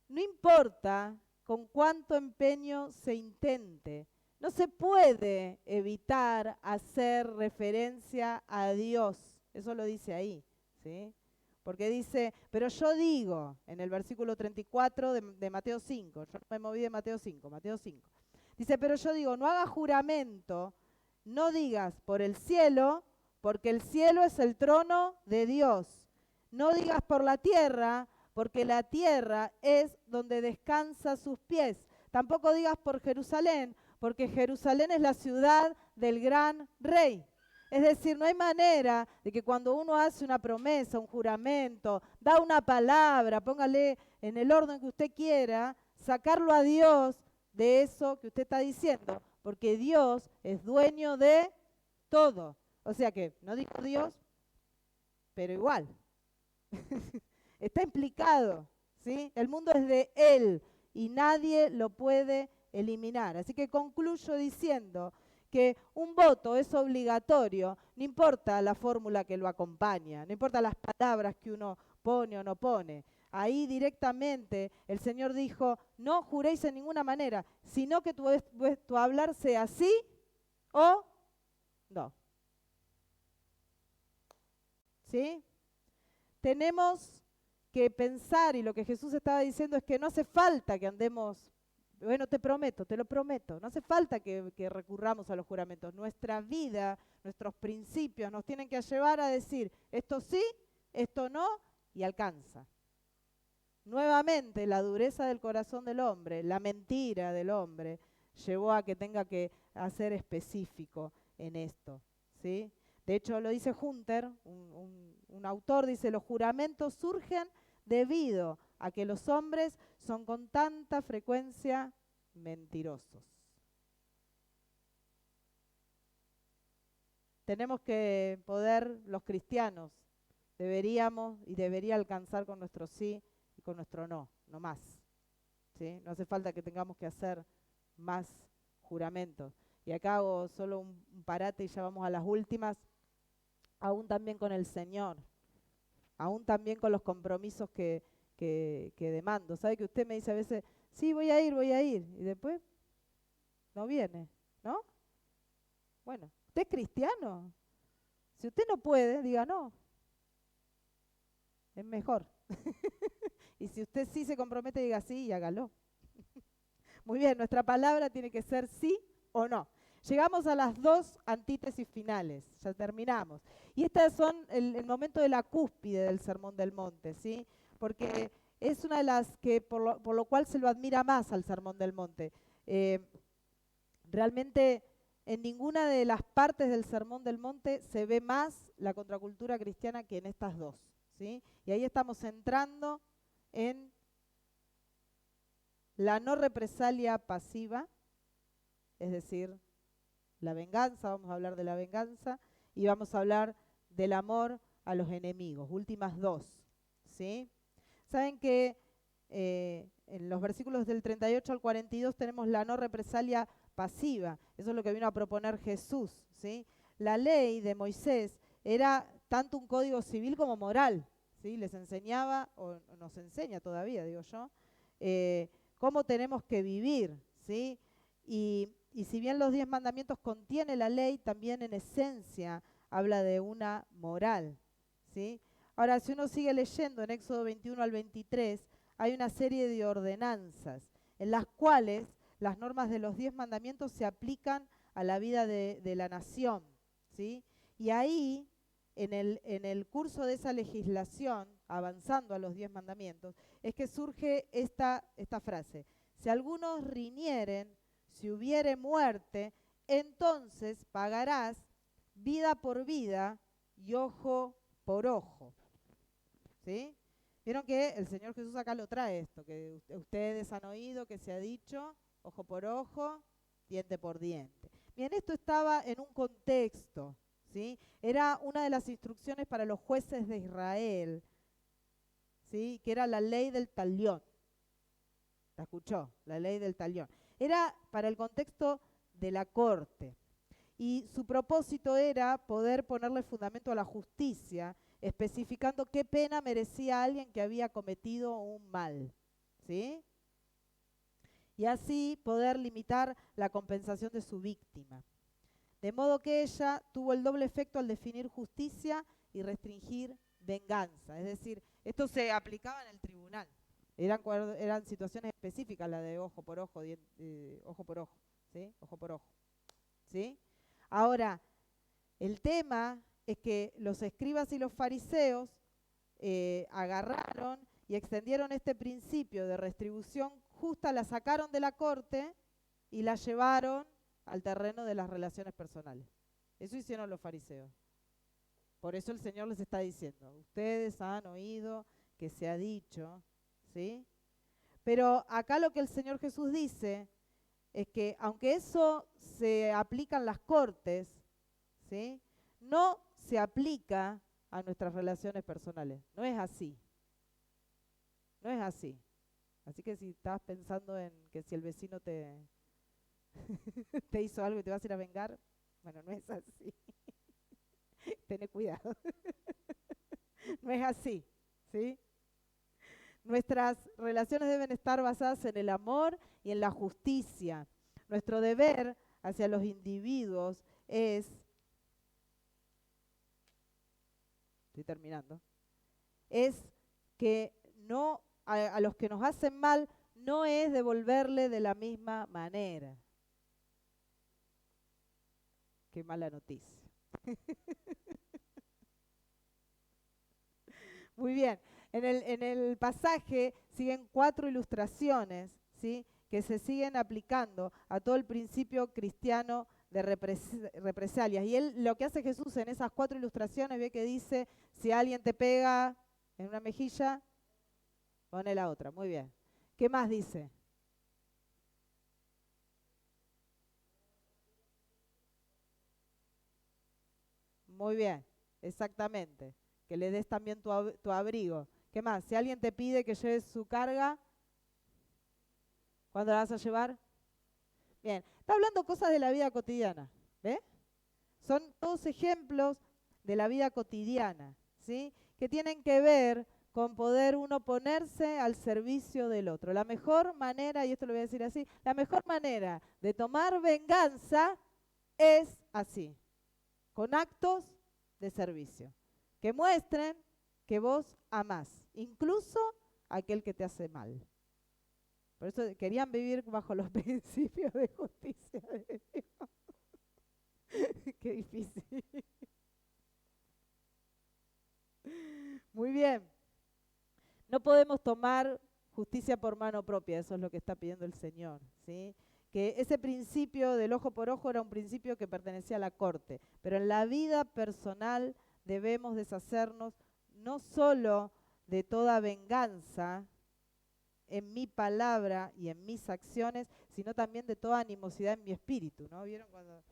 no importa con cuánto empeño se intente, no se puede evitar hacer referencia a Dios. Eso lo dice ahí, ¿sí? Porque dice, pero yo digo, en el versículo 34 de Mateo 5, yo me moví de Mateo 5, Mateo 5. Dice, pero yo digo, no hagas juramento, no digas por el cielo, porque el cielo es el trono de Dios. No digas por la tierra, porque la tierra es donde descansa sus pies. Tampoco digas por Jerusalén, porque Jerusalén es la ciudad del gran rey. Es decir, no hay manera de que cuando uno hace una promesa, un juramento, da una palabra, póngale en el orden que usted quiera, sacarlo a Dios de eso que usted está diciendo, porque Dios es dueño de todo. O sea que, no digo Dios, pero igual. Está implicado, ¿sí? El mundo es de Él y nadie lo puede eliminar. Así que concluyo diciendo que un voto es obligatorio, no importa la fórmula que lo acompaña, no importa las palabras que uno pone o no pone. Ahí directamente el Señor dijo, no juréis en ninguna manera, sino que tu hablar sea sí o no. ¿Sí? Tenemos que pensar, y lo que Jesús estaba diciendo es que no hace falta que andemos, bueno, te prometo, te lo prometo, no hace falta que recurramos a los juramentos. Nuestra vida, nuestros principios nos tienen que llevar a decir, esto sí, esto no, y alcanza. Nuevamente, la dureza del corazón del hombre, la mentira del hombre, llevó a que tenga que ser específico en esto, ¿sí? De hecho, lo dice Hunter, un autor, dice, los juramentos surgen debido a que los hombres son con tanta frecuencia mentirosos. Tenemos que poder, los cristianos, deberíamos y debería alcanzar con nuestro sí y con nuestro no, no más. ¿Sí? No hace falta que tengamos que hacer más juramentos. Y acá hago solo un parate y ya vamos a las últimas. Aún también con el Señor, aún también con los compromisos que demando. ¿Sabe que usted me dice a veces, sí, voy a ir, y después no viene, ¿no? Bueno, ¿usted es cristiano? Si usted no puede, diga no. Es mejor. Y si usted sí se compromete, diga sí y hágalo. Muy bien, nuestra palabra tiene que ser sí o no. Llegamos a las dos antítesis finales, ya terminamos. Y estas son el momento de la cúspide del Sermón del Monte, ¿sí? Porque es una de las que por lo cual se lo admira más al Sermón del Monte. Realmente en ninguna de las partes del Sermón del Monte se ve más la contracultura cristiana que en estas dos, ¿sí? Y ahí estamos entrando en la no represalia pasiva, es decir, la venganza, vamos a hablar de la venganza, y vamos a hablar del amor a los enemigos, últimas dos, ¿sí? Saben que en los versículos del 38 al 42 tenemos la no represalia pasiva, eso es lo que vino a proponer Jesús, ¿sí? La ley de Moisés era tanto un código civil como moral, ¿sí? Les enseñaba, o nos enseña todavía, digo yo, cómo tenemos que vivir, ¿sí? Y si bien los 10 mandamientos contiene la ley, también en esencia habla de una moral, ¿sí? Ahora, si uno sigue leyendo en Éxodo 21 al 23, hay una serie de ordenanzas en las cuales las normas de los 10 mandamientos se aplican a la vida de la nación, ¿sí? Y ahí, en el curso de esa legislación, avanzando a los 10 mandamientos, es que surge esta frase: si algunos riñeren, si hubiere muerte, entonces pagarás vida por vida y ojo por ojo, ¿sí? Vieron que el Señor Jesús acá lo trae esto, que ustedes han oído que se ha dicho, ojo por ojo, diente por diente. Bien, esto estaba en un contexto, ¿sí? Era una de las instrucciones para los jueces de Israel, ¿sí? Que era la ley del talión. ¿La escuchó? La ley del talión. Era para el contexto de la corte. Y su propósito era poder ponerle fundamento a la justicia, especificando qué pena merecía alguien que había cometido un mal, ¿sí? Y así poder limitar la compensación de su víctima. De modo que ella tuvo el doble efecto al definir justicia y restringir venganza. Es decir, esto se aplicaba en el tribunal. Eran situaciones específicas, la de ojo por ojo, ojo por ojo, ¿sí? Ojo por ojo, ¿sí? Ahora, el tema es que los escribas y los fariseos agarraron y extendieron este principio de retribución justa, la sacaron de la corte y la llevaron al terreno de las relaciones personales. Eso hicieron los fariseos. Por eso el Señor les está diciendo, ustedes han oído que se ha dicho, ¿sí? Pero acá lo que el Señor Jesús dice es que aunque eso se aplica en las cortes, ¿sí? No se aplica a nuestras relaciones personales. No es así. No es así. Así que si estás pensando en que si el vecino te hizo algo y te vas a ir a vengar, bueno, no es así. Tené cuidado. No es así, ¿sí? Nuestras relaciones deben estar basadas en el amor y en la justicia. Nuestro deber hacia los individuos es, estoy terminando, es que no a los que nos hacen mal no es devolverle de la misma manera. Qué mala noticia. Muy bien. En el pasaje siguen 4 ilustraciones, ¿sí? Que se siguen aplicando a todo el principio cristiano de represalias. Y lo que hace Jesús en esas 4 ilustraciones, ve que dice, si alguien te pega en una mejilla, pone la otra. Muy bien. ¿Qué más dice? Muy bien, exactamente. Que le des también tu abrigo. ¿Qué más? Si alguien te pide que lleves su carga, ¿cuándo la vas a llevar? Bien, está hablando cosas de la vida cotidiana, ¿ve? Son todos ejemplos de la vida cotidiana, ¿sí? Que tienen que ver con poder uno ponerse al servicio del otro. La mejor manera, y esto lo voy a decir así, la mejor manera de tomar venganza es así, con actos de servicio, que muestren que vos amás, incluso a aquel que te hace mal. Por eso querían vivir bajo los principios de justicia de Dios. Qué difícil. Muy bien. No podemos tomar justicia por mano propia, eso es lo que está pidiendo el Señor, ¿sí? Que ese principio del ojo por ojo era un principio que pertenecía a la corte, pero en la vida personal debemos deshacernos no solo de toda venganza en mi palabra y en mis acciones, sino también de toda animosidad en mi espíritu, ¿no? ¿Vieron cuando,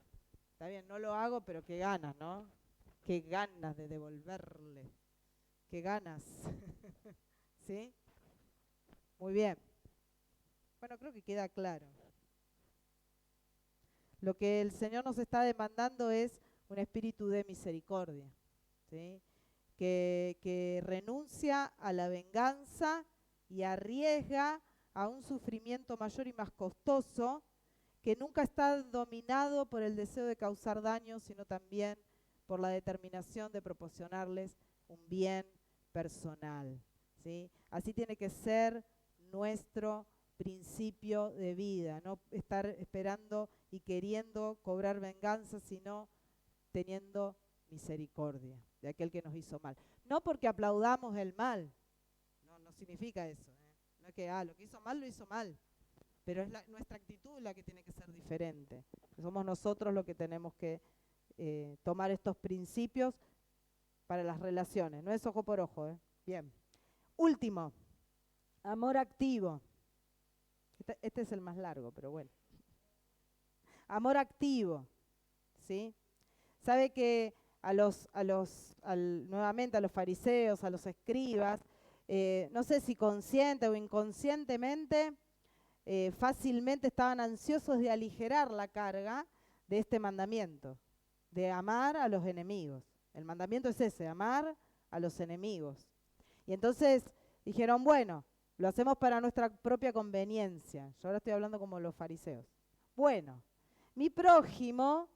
está bien, no lo hago, pero qué ganas, ¿no? Qué ganas de devolverle, qué ganas, ¿sí? Muy bien. Bueno, creo que queda claro. Lo que el Señor nos está demandando es un espíritu de misericordia, ¿sí? Que renuncia a la venganza y arriesga a un sufrimiento mayor y más costoso, que nunca está dominado por el deseo de causar daño, sino también por la determinación de proporcionarles un bien personal, ¿sí? Así tiene que ser nuestro principio de vida, no estar esperando y queriendo cobrar venganza, sino teniendo misericordia de aquel que nos hizo mal. No porque aplaudamos el mal, no significa eso, ¿eh? No es que lo que hizo mal lo hizo mal, pero es nuestra actitud la que tiene que ser diferente. Somos nosotros los que tenemos que tomar estos principios para las relaciones, no es ojo por ojo, ¿eh? Bien. Último, amor activo. Este es el más largo, pero bueno. Amor activo, ¿sí? Sabe que nuevamente a los fariseos, a los escribas, no sé si consciente o inconscientemente, fácilmente estaban ansiosos de aligerar la carga de este mandamiento, de amar a los enemigos. El mandamiento es ese, amar a los enemigos. Y entonces dijeron, bueno, lo hacemos para nuestra propia conveniencia. Yo ahora estoy hablando como los fariseos. Bueno, mi prójimo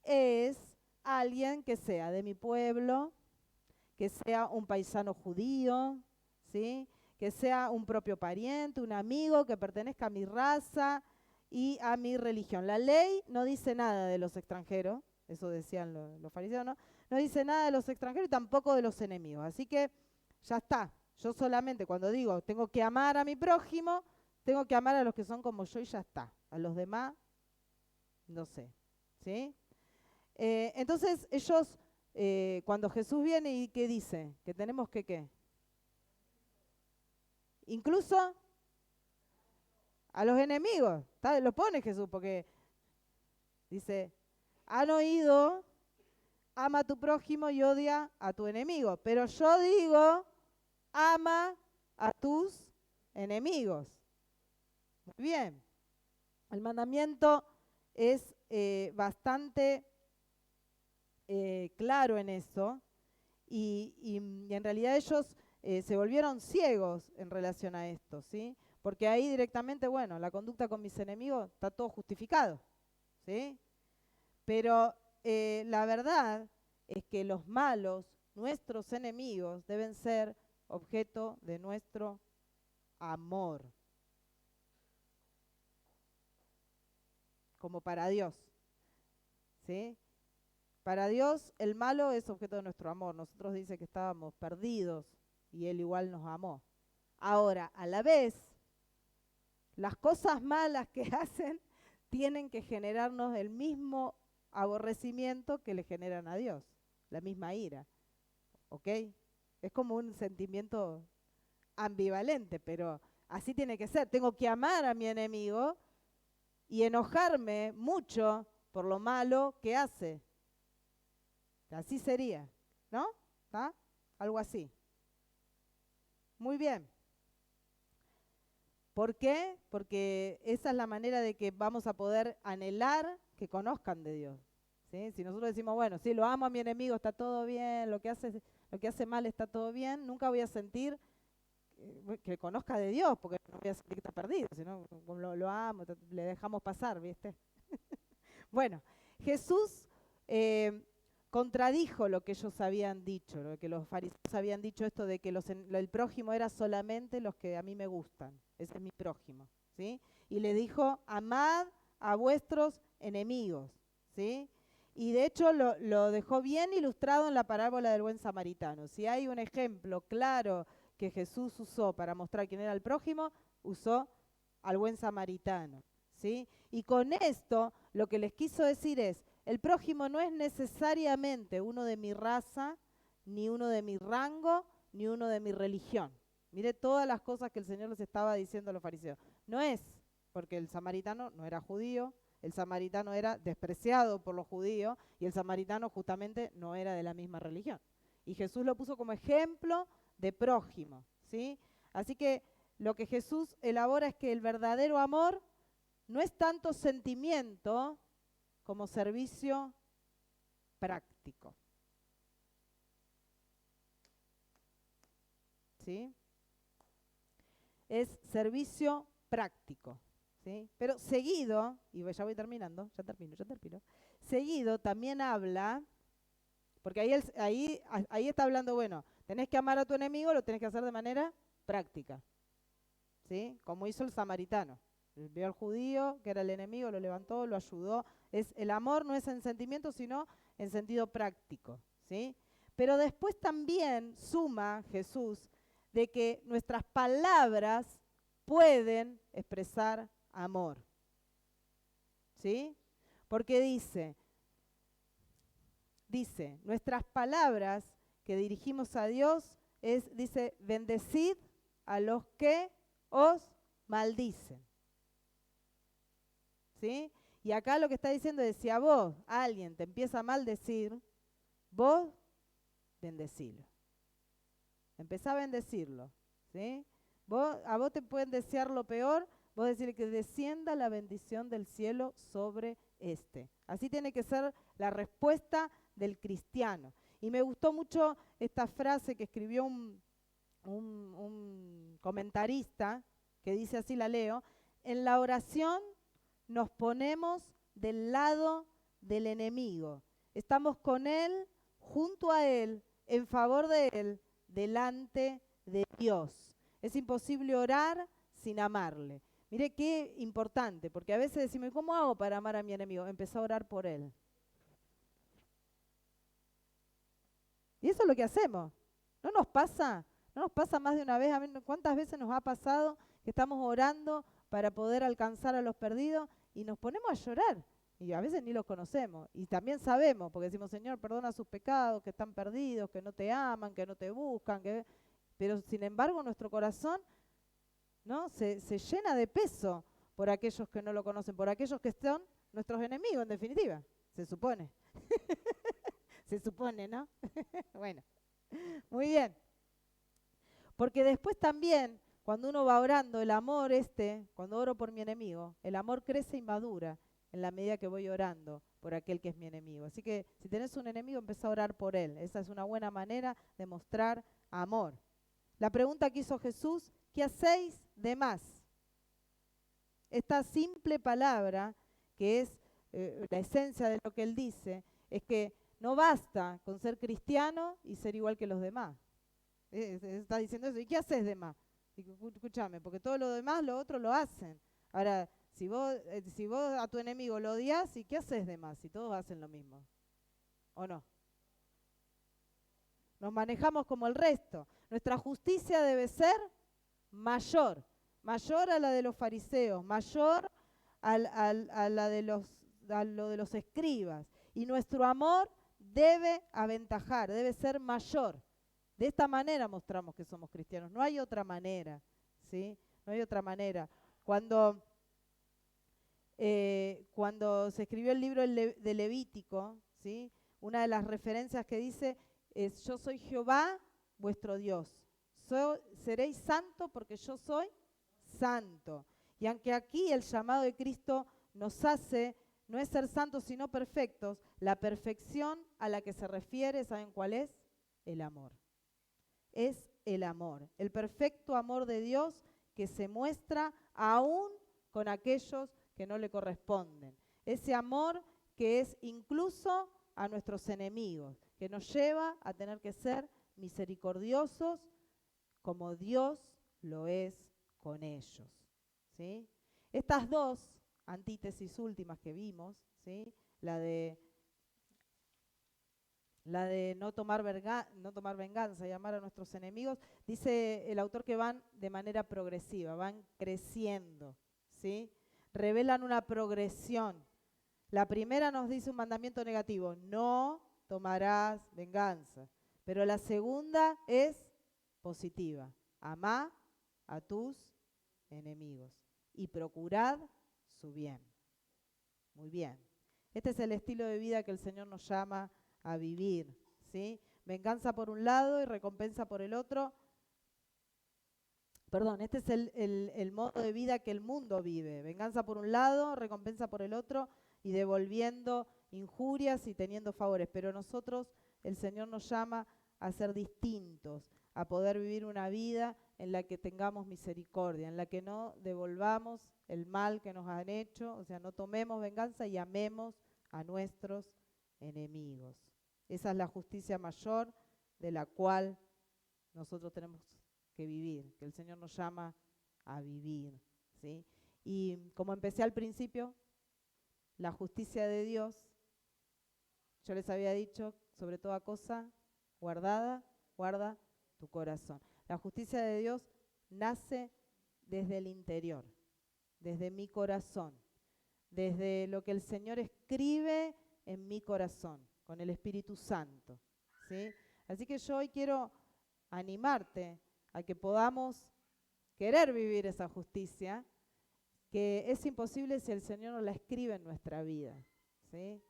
es alguien que sea de mi pueblo, que sea un paisano judío, ¿sí? Que sea un propio pariente, un amigo que pertenezca a mi raza y a mi religión. La ley no dice nada de los extranjeros, eso decían los fariseos, ¿no? No dice nada de los extranjeros y tampoco de los enemigos. Así que ya está. Yo solamente cuando digo tengo que amar a mi prójimo, tengo que amar a los que son como yo y ya está. A los demás, no sé. ¿Sí? Entonces ellos, cuando Jesús viene y ¿qué dice? Que tenemos que ¿qué? Incluso a los enemigos. Lo pone Jesús porque dice, han oído, ama a tu prójimo y odia a tu enemigo. Pero yo digo, ama a tus enemigos. Muy bien. El mandamiento es bastante claro en eso y en realidad ellos se volvieron ciegos en relación a esto, ¿sí? Porque ahí directamente, bueno, la conducta con mis enemigos está todo justificado, ¿sí? Pero la verdad es que los malos, nuestros enemigos, deben ser objeto de nuestro amor, como para Dios, ¿sí? Para Dios el malo es objeto de nuestro amor. Nosotros dice que estábamos perdidos y Él igual nos amó. Ahora, a la vez, las cosas malas que hacen tienen que generarnos el mismo aborrecimiento que le generan a Dios, la misma ira, ¿ok? Es como un sentimiento ambivalente, pero así tiene que ser. Tengo que amar a mi enemigo y enojarme mucho por lo malo que hace. Así sería, ¿no? ¿Está? Algo así. Muy bien. ¿Por qué? Porque esa es la manera de que vamos a poder anhelar que conozcan de Dios, ¿sí? Si nosotros decimos, bueno, sí, lo amo a mi enemigo, está todo bien, lo que hace mal está todo bien, nunca voy a sentir que conozca de Dios, porque no voy a sentir que está perdido, sino como lo amo, le dejamos pasar, ¿viste? Bueno, Jesús contradijo lo que ellos habían dicho, lo que los fariseos habían dicho, esto de que el prójimo era solamente los que a mí me gustan, ese es mi prójimo, ¿sí? Y le dijo, amad a vuestros enemigos, ¿sí? Y de hecho lo dejó bien ilustrado en la parábola del buen samaritano. Si hay un ejemplo claro que Jesús usó para mostrar quién era el prójimo, usó al buen samaritano, ¿sí? Y con esto lo que les quiso decir es, el prójimo no es necesariamente uno de mi raza, ni uno de mi rango, ni uno de mi religión. Mire todas las cosas que el Señor les estaba diciendo a los fariseos. No es, porque el samaritano no era judío, el samaritano era despreciado por los judíos y el samaritano justamente no era de la misma religión. Y Jesús lo puso como ejemplo de prójimo, ¿sí? Así que lo que Jesús elabora es que el verdadero amor no es tanto sentimiento como servicio práctico. ¿Sí? Es servicio práctico, ¿sí? Pero seguido, y ya voy terminando, ya termino, seguido también habla, porque ahí está hablando, bueno, tenés que amar a tu enemigo, lo tenés que hacer de manera práctica, ¿sí? Como hizo el samaritano. Vio al judío, que era el enemigo, lo levantó, lo ayudó. El amor no es en sentimiento, sino en sentido práctico, ¿sí? Pero después también suma Jesús de que nuestras palabras pueden expresar amor, ¿sí? Porque dice, nuestras palabras que dirigimos a Dios dice, bendecid a los que os maldicen. ¿Sí? Y acá lo que está diciendo es, si a vos alguien te empieza a maldecir, vos bendecilo. Empezá a bendecirlo. ¿Sí? A vos te pueden desear lo peor, vos decirle que descienda la bendición del cielo sobre este. Así tiene que ser la respuesta del cristiano. Y me gustó mucho esta frase que escribió un comentarista, que dice así, la leo: en la oración nos ponemos del lado del enemigo. Estamos con él, junto a él, en favor de él, delante de Dios. Es imposible orar sin amarle. Mire qué importante, porque a veces decimos, ¿cómo hago para amar a mi enemigo? Empezá a orar por él. Y eso es lo que hacemos. ¿No nos pasa? ¿No nos pasa más de una vez? ¿Cuántas veces nos ha pasado que estamos orando para poder alcanzar a los perdidos y nos ponemos a llorar? Y a veces ni los conocemos. Y también sabemos, porque decimos, Señor, perdona sus pecados, que están perdidos, que no te aman, que no te buscan. Pero sin embargo nuestro corazón, ¿no? se llena de peso por aquellos que no lo conocen, por aquellos que son nuestros enemigos, en definitiva. Se supone. Se supone, ¿no? Bueno, muy bien. Porque después también, cuando uno va orando, el amor cuando oro por mi enemigo, el amor crece y madura en la medida que voy orando por aquel que es mi enemigo. Así que si tenés un enemigo, empezá a orar por él. Esa es una buena manera de mostrar amor. La pregunta que hizo Jesús, ¿qué hacéis de más? Esta simple palabra, que es la esencia de lo que él dice, es que no basta con ser cristiano y ser igual que los demás. Está diciendo eso. ¿Y qué haces de más? Escúchame, porque todo lo demás, lo otro lo hacen. Ahora, si vos a tu enemigo lo odias, ¿y qué haces de más? Si todos hacen lo mismo. ¿O no? Nos manejamos como el resto. Nuestra justicia debe ser mayor. Mayor a la de los fariseos, mayor a lo de los escribas. Y nuestro amor debe aventajar, debe ser mayor. De esta manera mostramos que somos cristianos. No hay otra manera, ¿sí? No hay otra manera. Cuando se escribió el libro de Levítico, ¿sí? Una de las referencias que dice es: yo soy Jehová, vuestro Dios. Seréis santos porque yo soy santo. Y aunque aquí el llamado de Cristo nos hace, no es ser santos sino perfectos, la perfección a la que se refiere, ¿saben cuál es? El amor. Es el amor, el perfecto amor de Dios que se muestra aún con aquellos que no le corresponden. Ese amor que es incluso a nuestros enemigos, que nos lleva a tener que ser misericordiosos como Dios lo es con ellos. ¿Sí? Estas dos antítesis últimas que vimos, ¿sí? La de no tomar venganza y amar a nuestros enemigos, dice el autor que van de manera progresiva, van creciendo, ¿sí? Revelan una progresión. La primera nos dice un mandamiento negativo: no tomarás venganza. Pero la segunda es positiva: amá a tus enemigos y procurad su bien. Muy bien. Este es el estilo de vida que el Señor nos llama a vivir, ¿sí? Venganza por un lado y recompensa por el otro. Perdón, este es el modo de vida que el mundo vive. Venganza por un lado, recompensa por el otro y devolviendo injurias y teniendo favores. Pero nosotros, el Señor nos llama a ser distintos, a poder vivir una vida en la que tengamos misericordia, en la que no devolvamos el mal que nos han hecho, o sea, no tomemos venganza y amemos a nuestros enemigos. Esa es la justicia mayor de la cual nosotros tenemos que vivir, que el Señor nos llama a vivir, ¿sí? Y como empecé al principio, la justicia de Dios, yo les había dicho, sobre toda cosa guarda tu corazón. La justicia de Dios nace desde el interior, desde mi corazón, desde lo que el Señor escribe en mi corazón, con el Espíritu Santo, ¿sí? Así que yo hoy quiero animarte a que podamos querer vivir esa justicia, que es imposible si el Señor no la escribe en nuestra vida, ¿sí?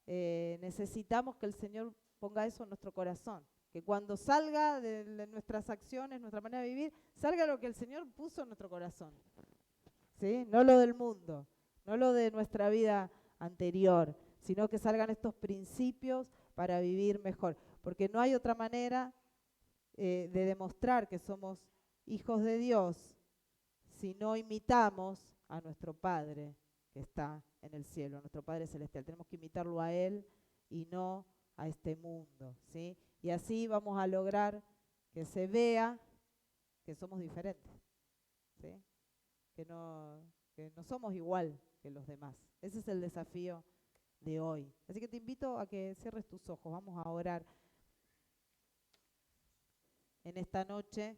Necesitamos que el Señor ponga eso en nuestro corazón, que cuando salga de nuestras acciones, nuestra manera de vivir, salga lo que el Señor puso en nuestro corazón, ¿sí? No lo del mundo, no lo de nuestra vida anterior, sino que salgan estos principios para vivir mejor, porque no hay otra manera de demostrar que somos hijos de Dios si no imitamos a nuestro Padre que está en el cielo, a nuestro Padre celestial. Tenemos que imitarlo a Él y no a este mundo, ¿sí? Y así vamos a lograr que se vea que somos diferentes, ¿sí? Que no somos igual que los demás. Ese es el desafío de hoy. Así que te invito a que cierres tus ojos. Vamos a orar en esta noche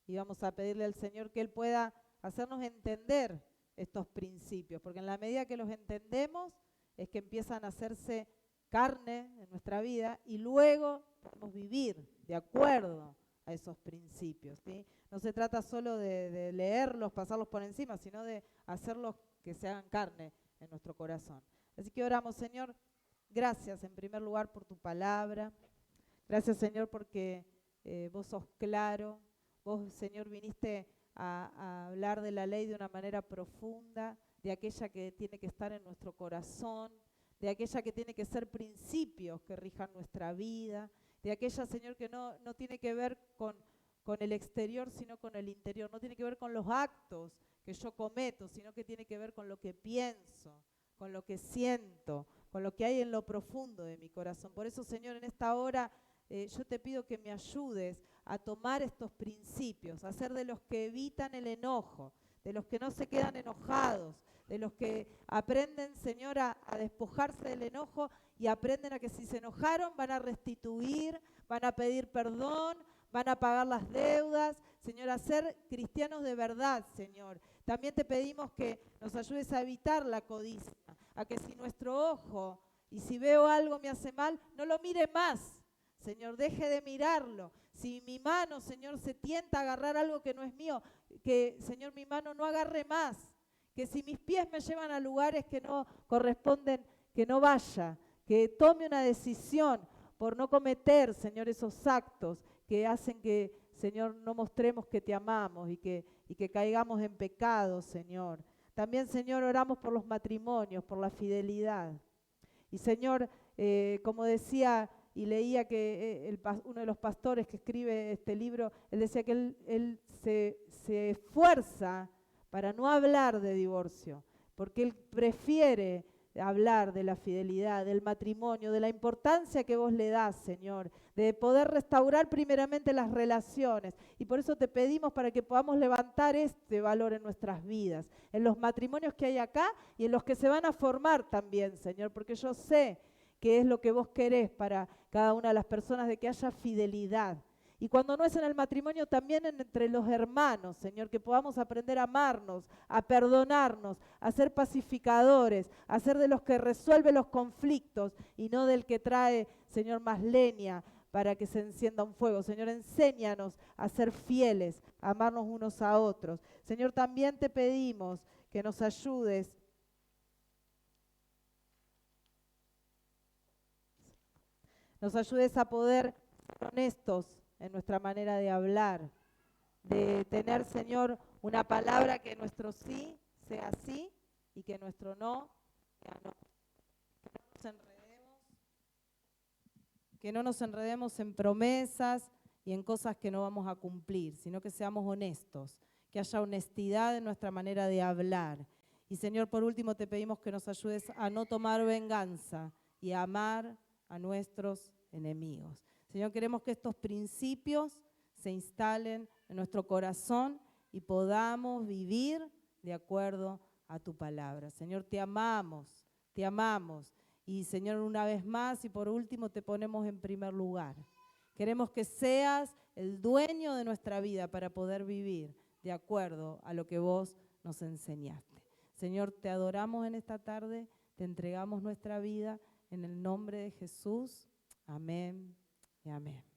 y vamos a pedirle al Señor que Él pueda hacernos entender estos principios, porque en la medida que los entendemos es que empiezan a hacerse carne en nuestra vida y luego podemos vivir de acuerdo a esos principios, ¿sí? No se trata solo de leerlos, pasarlos por encima, sino de hacerlos que se hagan carne en nuestro corazón. Así que oramos, Señor, gracias en primer lugar por tu palabra. Gracias, Señor, porque vos sos claro. Vos, Señor, viniste a hablar de la ley de una manera profunda, de aquella que tiene que estar en nuestro corazón, de aquella que tiene que ser principios que rijan nuestra vida, de aquella, Señor, que no tiene que ver con el exterior, sino con el interior, no tiene que ver con los actos que yo cometo, sino que tiene que ver con lo que pienso, con lo que siento, con lo que hay en lo profundo de mi corazón. Por eso, Señor, en esta hora yo te pido que me ayudes a tomar estos principios, a ser de los que evitan el enojo, de los que no se quedan enojados, de los que aprenden, Señor, a despojarse del enojo y aprenden a que si se enojaron van a restituir, van a pedir perdón, van a pagar las deudas, Señor, a ser cristianos de verdad, Señor. También te pedimos que nos ayudes a evitar la codicia, a que si nuestro ojo y si veo algo me hace mal, no lo mire más, Señor, deje de mirarlo. Si mi mano, Señor, se tienta a agarrar algo que no es mío, que, Señor, mi mano no agarre más. Que si mis pies me llevan a lugares que no corresponden, que no vaya. Que tome una decisión por no cometer, Señor, esos actos que hacen que, Señor, no mostremos que te amamos y que caigamos en pecado, Señor. También, Señor, oramos por los matrimonios, por la fidelidad. Y, Señor, como decía y leía que uno de los pastores que escribe este libro, él decía que él se esfuerza para no hablar de divorcio, porque él prefiere hablar de la fidelidad, del matrimonio, de la importancia que vos le das, Señor, de poder restaurar primeramente las relaciones. Y por eso te pedimos para que podamos levantar este valor en nuestras vidas, en los matrimonios que hay acá y en los que se van a formar también, Señor, porque yo sé que es lo que vos querés para cada una de las personas, de que haya fidelidad. Y cuando no es en el matrimonio, también entre los hermanos, Señor, que podamos aprender a amarnos, a perdonarnos, a ser pacificadores, a ser de los que resuelve los conflictos y no del que trae, Señor, más leña para que se encienda un fuego. Señor, enséñanos a ser fieles, a amarnos unos a otros. Señor, también te pedimos que nos ayudes a poder ser honestos en nuestra manera de hablar, de tener, Señor, una palabra que nuestro sí sea sí y que nuestro no sea no. Que no nos enredemos en promesas y en cosas que no vamos a cumplir, sino que seamos honestos, que haya honestidad en nuestra manera de hablar. Y, Señor, por último te pedimos que nos ayudes a no tomar venganza y a amar a nuestros enemigos. Señor, queremos que estos principios se instalen en nuestro corazón y podamos vivir de acuerdo a tu palabra. Señor, te amamos, te amamos. Y, Señor, una vez más y por último te ponemos en primer lugar. Queremos que seas el dueño de nuestra vida para poder vivir de acuerdo a lo que vos nos enseñaste. Señor, te adoramos en esta tarde, te entregamos nuestra vida en el nombre de Jesús. Amén y amén.